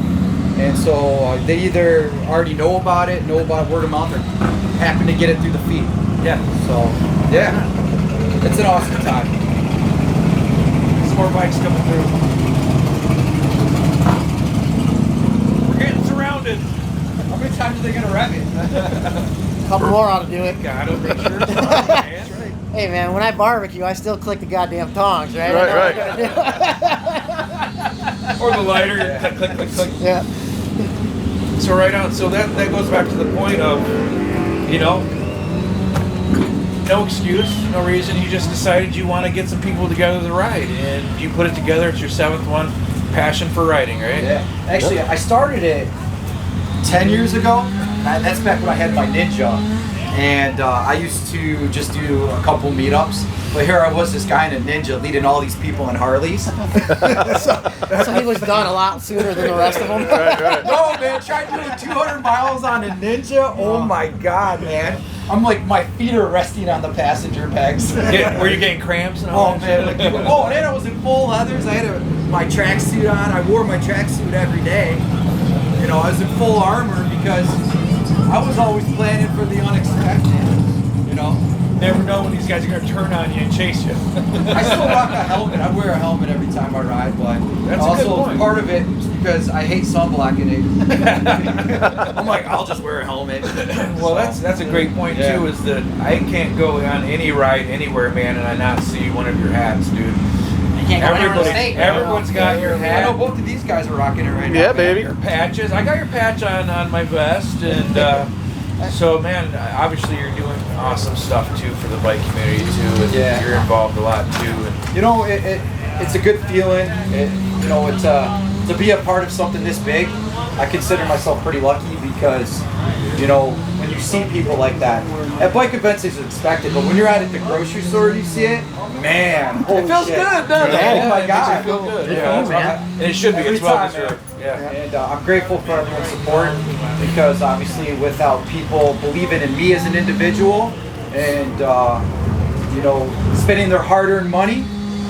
And so they either already know about word of mouth, or happen to get it through the feed. Yeah. So yeah, it's an awesome time. Some more bikes coming through. We're getting surrounded. How many times are they gonna wreck it? Couple more ought to do it. Gotta make sure it's on, man. Hey man, when I barbecue, I still click the goddamn tongs, right? Right, I know right. what I'm gonna Or the lighter. Click, click, click, click. do. Yeah. So right on. So that goes back to the point of, you know, no excuse, no reason. You just decided you want to get some people together to ride, and you put it together. It's your 7th one. Passion for riding, right? Yeah. Actually, I started it 10 years ago. That's back when I had my Ninja, and I used to just do a couple meetups. But here I was, this guy in a Ninja leading all these people in Harleys. So he was done a lot sooner than the rest of them. Right. No, man, try doing 200 miles on a Ninja. Oh my God, man. I'm like, my feet are resting on the passenger bags. Were you getting cramps and all Oh that man! shit? Like, and then I was in full leathers. I had my tracksuit on. I wore my tracksuit every day. You know, I was in full armor because I was always planning for the unexpected. You know, never know when these guys are going to turn on you and chase you. I still rock a helmet. I wear a helmet every time I ride, but That's a good also point. part of it is because I hate sunblocking it. I'm like, I'll just wear a helmet. Well, that's a great point Yeah. too. Is that I can't go on any ride anywhere, man, and I not see one of your hats, dude. You can't go anywhere in the state. Everyone's got your I know hat. both of these guys are rocking it right now. Yeah, baby. Your patches. I got your patch on my vest, and so man, obviously you're doing awesome stuff too for the bike community too, and Yeah. you're involved a lot too. And You know, it's a good feeling. You know, it's to be a part of something this big. I consider myself pretty lucky because, you know, when you see people like that at bike events, it's expected. But when you're out at the grocery store, and you see it. Man, it feels shit. good, doesn't it? Oh my It makes God, you feel good. Good Yeah, for you, that's man. right. And it should be. Every It's well time, deserved. Yeah. And I'm grateful for everyone's support because obviously without people believing in me as an individual and you know, spending their hard-earned money,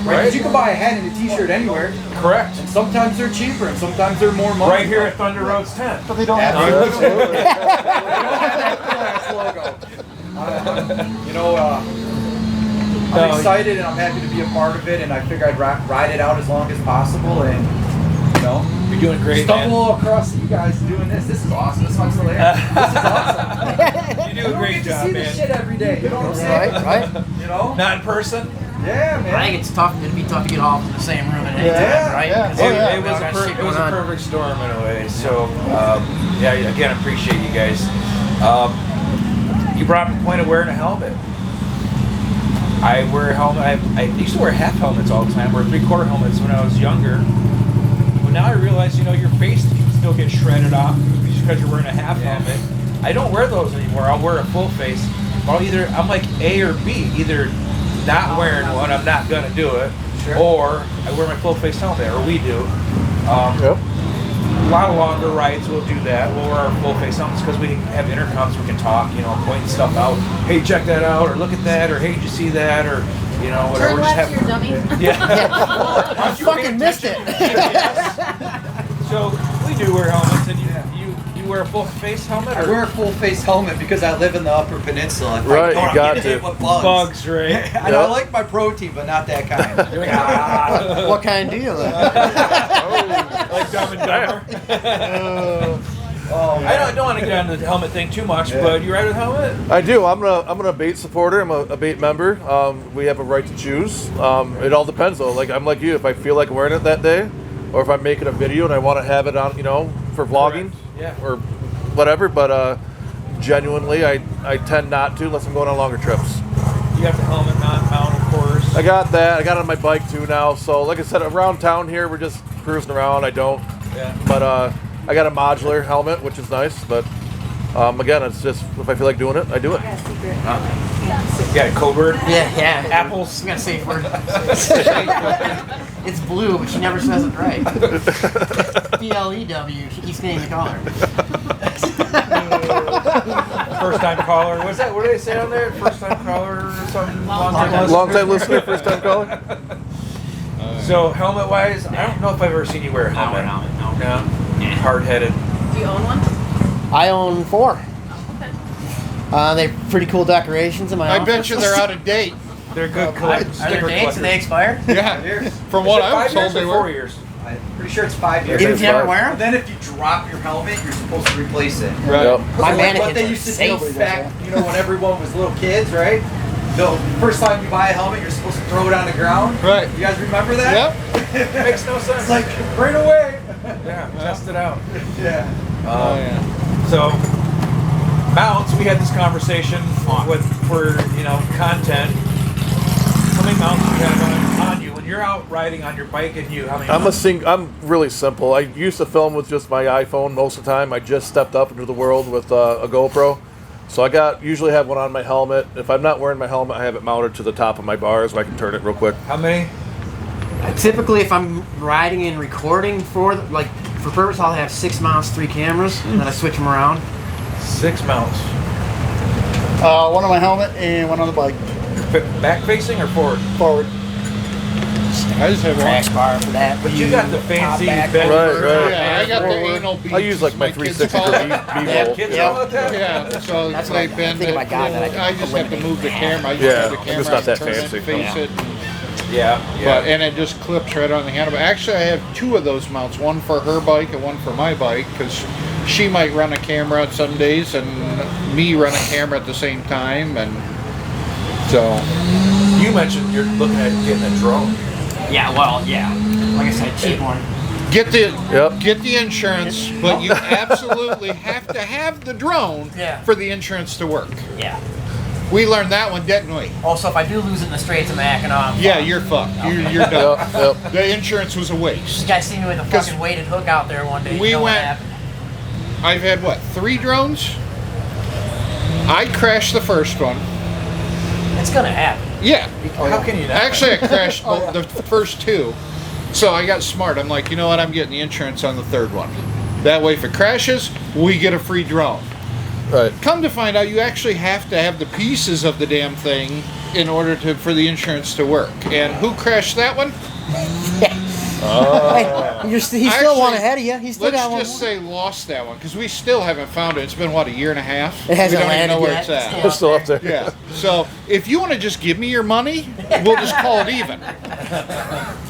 right? 'Cause you can buy a hat and a T-shirt anywhere, Correct. and sometimes they're cheaper and sometimes they're more money. Right here at Thunder Road's tent. But they don't have Absolutely. They don't have that class logo. You know, I'm excited and I'm happy to be a part of it, and I figure I'd ride it out as long as possible, and you know, You're doing great, stumble across you guys doing this. This is awesome. This one's hilarious. This is awesome. man. You do a You don't great get to job, see man. this shit every day. You know what I'm saying? Right? You know? Not in person. Yeah, man. I think it's tough. It'd be tough to get all in the same room at any Yeah, time, right? yeah. 'Cause It, we it all was, got a, shit it was going a on. perfect storm in a way. So, yeah, again, I appreciate you guys. You brought up the point of wearing a helmet. I wear a helmet. I used to wear half helmets all the time, or 3/4 helmets when I was younger. But now I realize, you know, your face can still get shredded off just because you're wearing a half helmet. I don't wear those anymore. I'll wear a full face. I'm like A or B. Either not wearing one, I'm not gonna do it, or I wear my full face helmet, or we do. Yep. A lot of longer rides we'll do that. We'll wear our full face helmets because we have intercoms. We can talk, you know, point stuff out. Hey, check that out, or look at that, or hey, did you see that, or you know, whatever. Turn Just left, you're dummy. yeah. I fucking missed it. So we do wear helmets, and you wear a full face helmet, I or wear a full face helmet because I live in the Upper Peninsula. If Right, I don't, you I'm got getting hit to. with bugs. bugs, right? And I like my protein, but not that kind. What kind do you like? Like Dumb and Dumber. Oh, I don't want to get on the helmet thing too much, but you ride with helmet? I do. I'm a bait supporter. I'm a bait member. We have a right to choose. It all depends though. Like I'm like you. If I feel like wearing it that day, or if I'm making a video and I want to have it on, you know, for vlogging, Yeah. or whatever. But genuinely, I tend not to unless I'm going on longer trips. You got the helmet mount, of course. I got that. I got it on my bike too now. So like I said, around town here, we're just cruising around. I don't. Yeah. But I got a modular helmet, which is nice. But again, it's just if I feel like doing it, I do it. You got a Cobra? Yeah. Apples. We got a safe word. It's blue, but she never says it right. BLEW. She keeps getting the color. First time caller. What's that? What do they say on there? First time caller or something? Long time Long time listener, first time caller. So helmet wise, I don't know if I've ever seen you wear a helmet. No. Hard headed. Do you own one? I own 4. Okay. They're pretty cool decorations in my I office. bet you they're out of date. They're good collectors. Are there dates? Are they expired? Yeah. From what I was told, they or 4 were. years. I'm pretty sure it's 5 years. Even if you never wear And them? then if you drop your helmet, you're supposed to replace it. Right. Yep. My So like mannequins what they are used to safe. do back, you know, when everyone was little kids, right? The first time you buy a helmet, you're supposed to throw it on the ground. Right. You guys remember that? Yep. Makes no sense. It's like right away. Yeah, test it out. Yeah. Oh, yeah. So mounts, we had this conversation with for content. How many mounts do you have on you when you're out riding on your bike and you? How many? I'm really simple. I used to film with just my iPhone most of the time. I just stepped up into the world with a GoPro. So usually have one on my helmet. If I'm not wearing my helmet, I have it mounted to the top of my bars so I can turn it real quick. How many? Typically, if I'm riding and recording for purpose, I'll have 6 mounts, 3 cameras, and then I switch them around. 6 mounts. One on my helmet and one on the bike. Back facing or forward? Forward. I just have Crash one. bar for that. But you got the fancy back. bed. Right. Yeah, I got the anal beads. I use like my kids 360 call for it. B-roll. Kids Yeah. know about that? Yeah, so That's they what I bend think it. if I got that, I could I just have to eliminate move the that. camera. I just Yeah, have the it's camera not that turn it, fancy. face Yeah. it. Yeah. But and it just clips right on the handle. But actually, I have two of those mounts, one for her bike and one for my bike, because she might run a camera at some days and me run a camera at the same time, and so You mentioned you're looking at getting a drone. Yeah, well, yeah. Like I said, cheap one. get the Yep. get the insurance, but you absolutely have to have the drone Yeah. for the insurance to work. Yeah. We learned that one, didn't we? Also, if I do lose it in the Straits of Mackinac, I'm Yeah, fucked. you're fucked. You're done. Yep. The insurance was a You waste. guys see me with a 'Cause fucking weighted hook out there one day. we you know what went- happened? I've had what, 3 drones? I crashed the first one. It's gonna happen. Yeah. How can you not? Actually, I crashed the first 2. So I got smart. I'm like, you know what? I'm getting the insurance on the third one. That way, if it crashes, we get a free drone. Right. Come to find out, you actually have to have the pieces of the damn thing in order for the insurance to work. And who crashed that one? Hey, he's still one Actually, ahead of you. He's still Let's got one. just say lost that one, because we still haven't found it. It's been, what, a year and a half? It hasn't we don't even landed know where yet. it's at. Still It's still up there. Yeah. So if you want to just give me your money, we'll just call it even.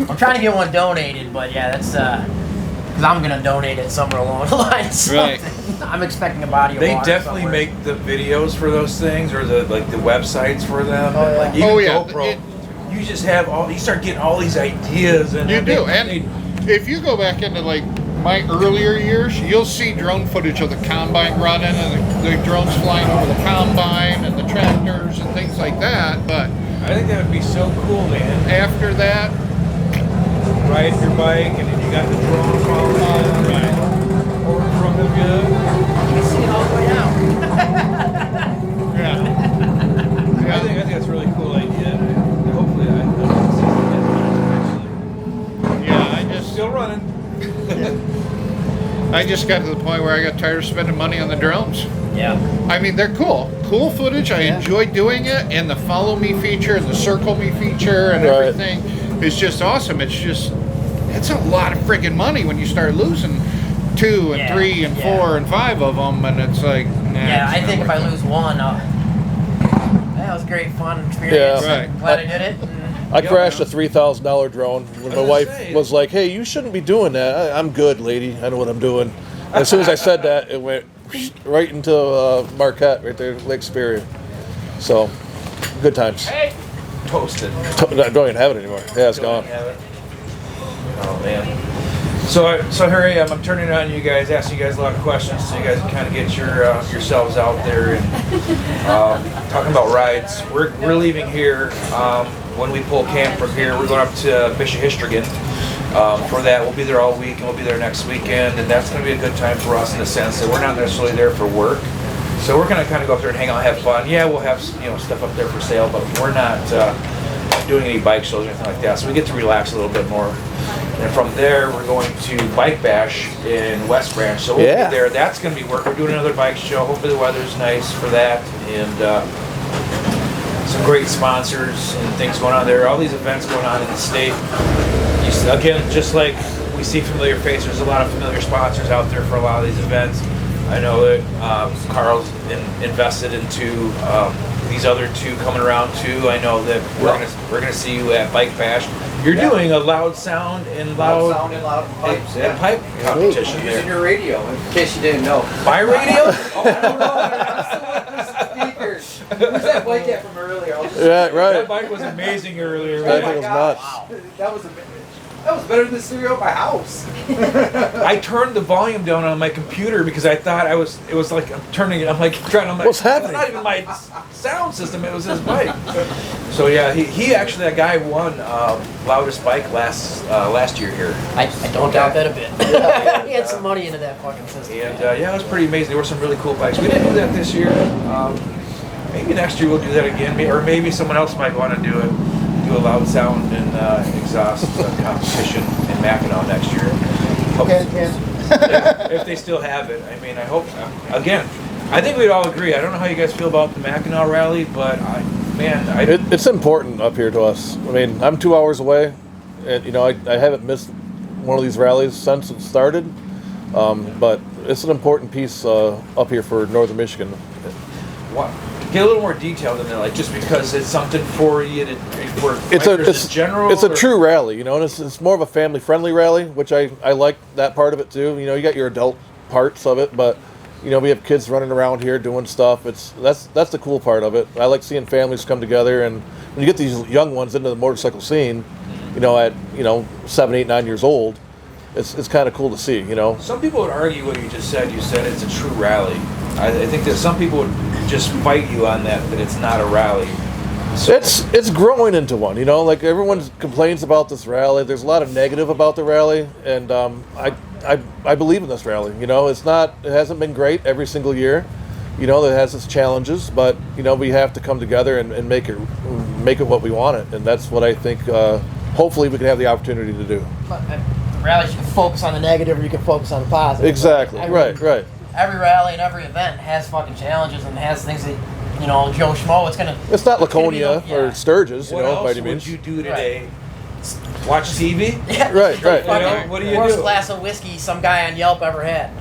I'm trying to get one donated, but yeah, that's because I'm gonna donate it somewhere along the line. Right. I'm expecting a body of They water definitely somewhere. make the videos for those things, or the websites for them. Oh, yeah. Like even Oh, yeah. GoPro, you just have you start getting all these ideas, and You they- do. And if you go back into like my earlier years, you'll see drone footage of the combine running and the drones flying over the combine and the tractors and things like that. But I think that would be so cool, man. after that, Ride your bike, and then you got the drone following you, or in front of you. You see it all the way out. yeah. I think that's a really cool idea. Hopefully, I Yeah, I just still running. I just got to the point where I got tired of spending money on the drones. Yeah. I mean, they're cool. Cool footage. I enjoy doing it. And the follow me feature and the circle me feature and Right. everything is just awesome. It's a lot of friggin' money when you start losing 2 and Yeah, 3 and yeah. 4 and 5 of them. And it's like, nah, Yeah, it's I not think if I worth it. lose one, that was a great fun experience. Yeah. Right. Glad I did it. And I crashed a $3,000 drone when my wife was like, "Hey, you shouldn't be doing that." I'm good, lady. I know what I'm doing. As soon as I said that, it went right into Marquette, right there, Lake Superior. So, good times. Toasted. I don't even have it anymore. Yeah, it's gone. Oh man. So here I am. I'm turning it on you guys, asking you guys a lot of questions, so you guys can kind of get yourselves out there and talking about rides. We're leaving here when we pull camp from here. We're going up to Michihistrigan. For that, we'll be there all week, and we'll be there next weekend, and that's going to be a good time for us in the sense that we're not necessarily there for work. So we're going to kind of go up there and hang out, have fun. Yeah, we'll have stuff up there for sale, but we're not doing any bike shows or anything like that. So we get to relax a little bit more. And from there, we're going to Bike Bash in West Branch. So we'll Yeah. be there. That's going to be work. We're doing another bike show. Hopefully the weather's nice for that, and some great sponsors and things going on there. All these events going on in the state. Again, just like we see familiar faces, there's a lot of familiar sponsors out there for a lot of these events. I know that Carl's invested into these other 2 coming around too. I know that we're gonna see you at Bike Bash. You're doing a loud sound and loud sound and loud pipes. and pipe competition Using there. your radio, in case you didn't know. My radio? Oh, I don't know. I'm still with the speakers. Who's that bike at from earlier? I'll just Yeah, That right. bike was amazing earlier. That man. thing was nuts. That was better than the stereo at my house. I turned the volume down on my computer because I thought it was like I'm turning it. I'm like trying. I'm like, What's happening? It's not even my sound system. It was his bike. So yeah, he actually, that guy won loudest bike last year here. I don't doubt that a bit. He had some money into that fucking system. And yeah, it was pretty amazing. There were some really cool bikes. We didn't do that this year. Maybe next year we'll do that again. Or maybe someone else might want to do it. Do a loud sound and exhaust competition in Mackinac next year. Yeah, if they still have it. I mean, I hope. Again, I think we'd all agree. I don't know how you guys feel about the Mackinac Rally, but It's important up here to us. I mean, I'm 2 hours away. and I haven't missed one of these rallies since it started. But it's an important piece up here for Northern Michigan. What? Get a little more detailed than that, like just because it's something for you for It's bikers in general. It's a true rally, and it's more of a family-friendly rally, which I like that part of it too. You got your adult parts of it, but we have kids running around here doing stuff. That's the cool part of it. I like seeing families come together, and when you get these young ones into the motorcycle scene, at 7, 8, 9 years old, it's kind of cool to see. Some people would argue what you just said. You said it's a true rally. I think that some people would just fight you on that it's not a rally. So it's growing into one. Like everyone complains about this rally. There's a lot of negative about the rally, and I believe in this rally. It hasn't been great every single year. It has its challenges, but we have to come together and make it what we want it, and that's what I think. Hopefully, we can have the opportunity to do. But the rallies, you can focus on the negative or you can focus on the positive. Exactly. Right. Every rally and every event has fucking challenges and has things that, Joe Schmo, It's not Laconia or Sturgis, what else by any would means. you do today? Watch TV? Yeah. Right. What do you Worst do? glass of whiskey some guy on Yelp ever had.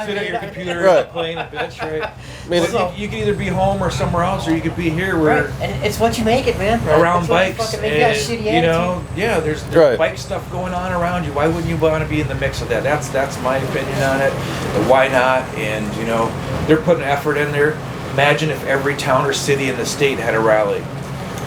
Sit at your computer Right. playing a bitch, right? I mean, You can either be home or somewhere else, or you could be here where Right. And it's what you make it, man. around It's what you bikes, fucking make. You got a and shitty attitude. there's Right. bike stuff going on around you. Why wouldn't you want to be in the mix of that? That's my opinion on it. Why not? And they're putting effort in there. Imagine if every town or city in the state had a rally.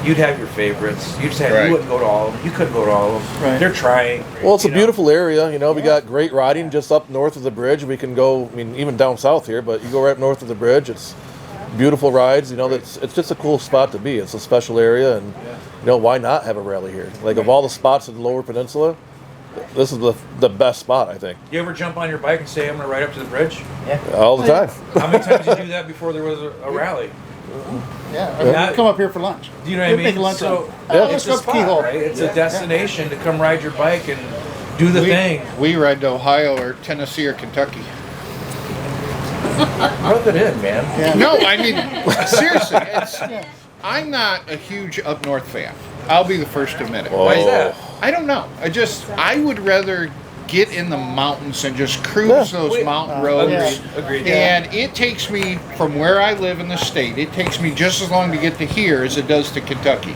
You'd have your favorites. You wouldn't go to all of them. You couldn't go to all of them. Right. They're trying. Well, it's a beautiful area. We got great riding just up north of the bridge. We can go, even down south here, but you go right north of the bridge. It's beautiful rides. It's just a cool spot to be. It's a special area, and why not have a rally here? Like of all the spots in the Lower Peninsula, this is the best spot, I think. You ever jump on your bike and say, "I'm going to ride up to the bridge"? Yeah. All the time. How many times did you do that before there was a rally? Yeah, come up here for lunch. Do you know what I mean? Make lunch. So Let's it's go a up spot, Keyhole. right? It's a destination to come ride your bike and do the thing. We ride to Ohio or Tennessee or Kentucky. Rub it in, man. Yeah. No, I mean, seriously, I'm not a huge up north fan. I'll be the first to admit it. Why is that? I don't know. I would rather get in the mountains and just cruise those mountain roads. Agreed. And it takes me from where I live in the state, it takes me just as long to get to here as it does to Kentucky.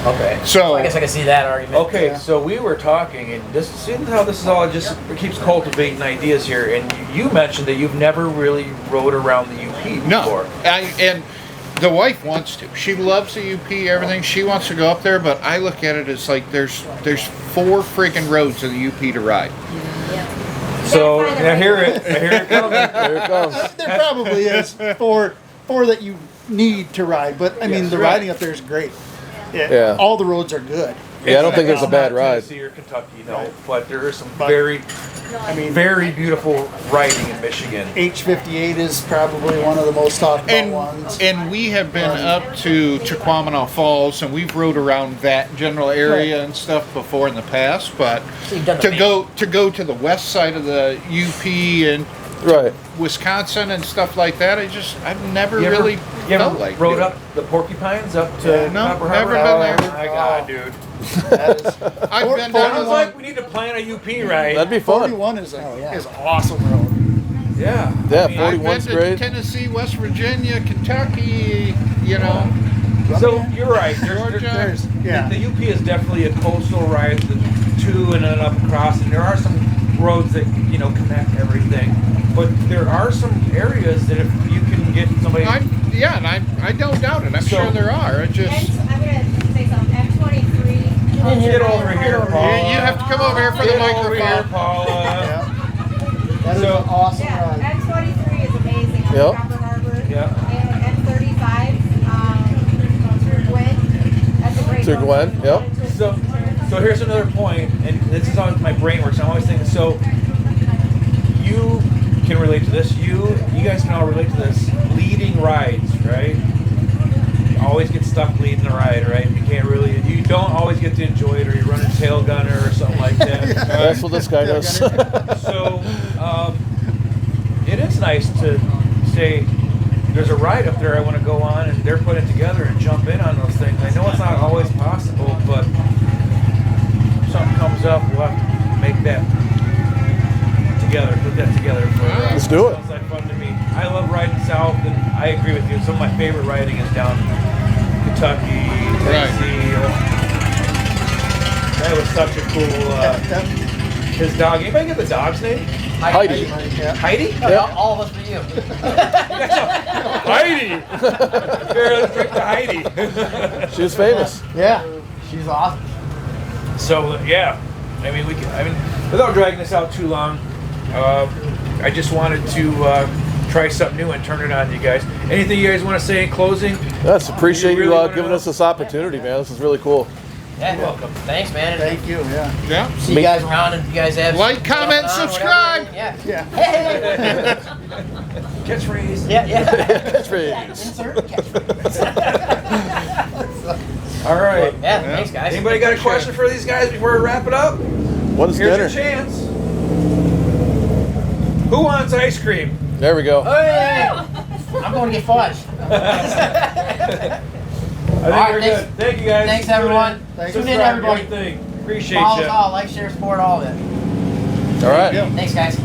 Okay. So I guess I can see that argument. Okay, so we were talking, and see how this is all just keeps cultivating ideas here. And you mentioned that you've never really rode around the UP before. no, and the wife wants to. She loves the UP, everything. She wants to go up there, but I look at it as like there's 4 freaking roads in the UP to ride. So I hear it. I hear it coming. Here it comes. There probably is four that you need to ride, but I mean the riding up there is great. Yeah. All the roads are good. Yeah, I don't think there's a bad ride. Tennessee or Kentucky, no, Right. but there is some But- very Very beautiful riding in Michigan. H58 is probably one of the most talked about And ones. and we have been up to Tequamaneau Falls, and we've rode around that general area and stuff before in the past. But So you've done the to main. go to the west side of the UP and Right. Wisconsin and stuff like that, I've never You ever- really You ever felt like rode doing. up the Porcupines up to No, Copper never Harbor? been there. Oh my God, dude. That is, I've been Sounds down like we need to plan a UP ride. That'd be fun. 41 is Oh, yeah. is awesome road. Yeah. Yeah, I mean, 40 I've been 41's to great. Tennessee, West Virginia, Kentucky, you know. So you're right. Georgia. Yeah. The UP is definitely a coastal ride to and then up across, and there are some roads that connect everything. But there are some areas that if you can get somebody. And I don't doubt it. I'm So- sure there are. It just I'm gonna say something. M23. Get over here, Paula. you have to come over here for the Get over here, microphone. Paula. That is So- an awesome Yeah, ride. M23 is amazing on Yep. Copper Harbor. Yeah. And M35, through Gwen. That's a great Through road. Gwen, yep. So here's another point, and this is how my brain works. I'm always thinking. So you can relate to this. You guys can all relate to this. Leading rides, right? You always get stuck leading the ride, right? You don't always get to enjoy it, or you're running tail gunner or something like that. That's what this guy does. So it is nice to say there's a ride up there I want to go on, and they're putting it together and jump in on those things. I know it's not always possible, but something comes up, we'll have to make that together, put that together. For, Let's do it. Sounds like fun to me. I love riding south, and I agree with you. Some of my favorite riding is down Kentucky, Tennessee. That was such a cool. His dog. Anybody get the dog's name? Heidi. Heidi? Yeah. All of us but you. Heidi. Let's drink to Heidi. She was famous. Yeah. She's awesome. So yeah, I mean without dragging this out too long, I just wanted to try something new and turn it on to you guys. Anything you guys want to say in closing? Yes, appreciate You you really wanna giving know? us this opportunity, man. This is really cool. Yeah. You're welcome. Thanks, man. Thank you. Yeah. Yeah. See you guys around if you guys have Like, comment, something on, subscribe. whatever. Yeah. Hey. Catchphrase. Yeah. Catchphrase. Insert catchphrase. All right. Yeah. Thanks, guys. Anybody got a question for these guys before we wrap it up? What is Here's dinner? your chance. Who wants ice cream? There we go. Hey. I'm going to get fudge. I think right, we're thanks. good. Thank you guys. Thanks, everyone. Tune in, Subscribe, everybody. everything. Appreciate Follow you. us all. Like, share, support, all of it. All right. Thanks, guys.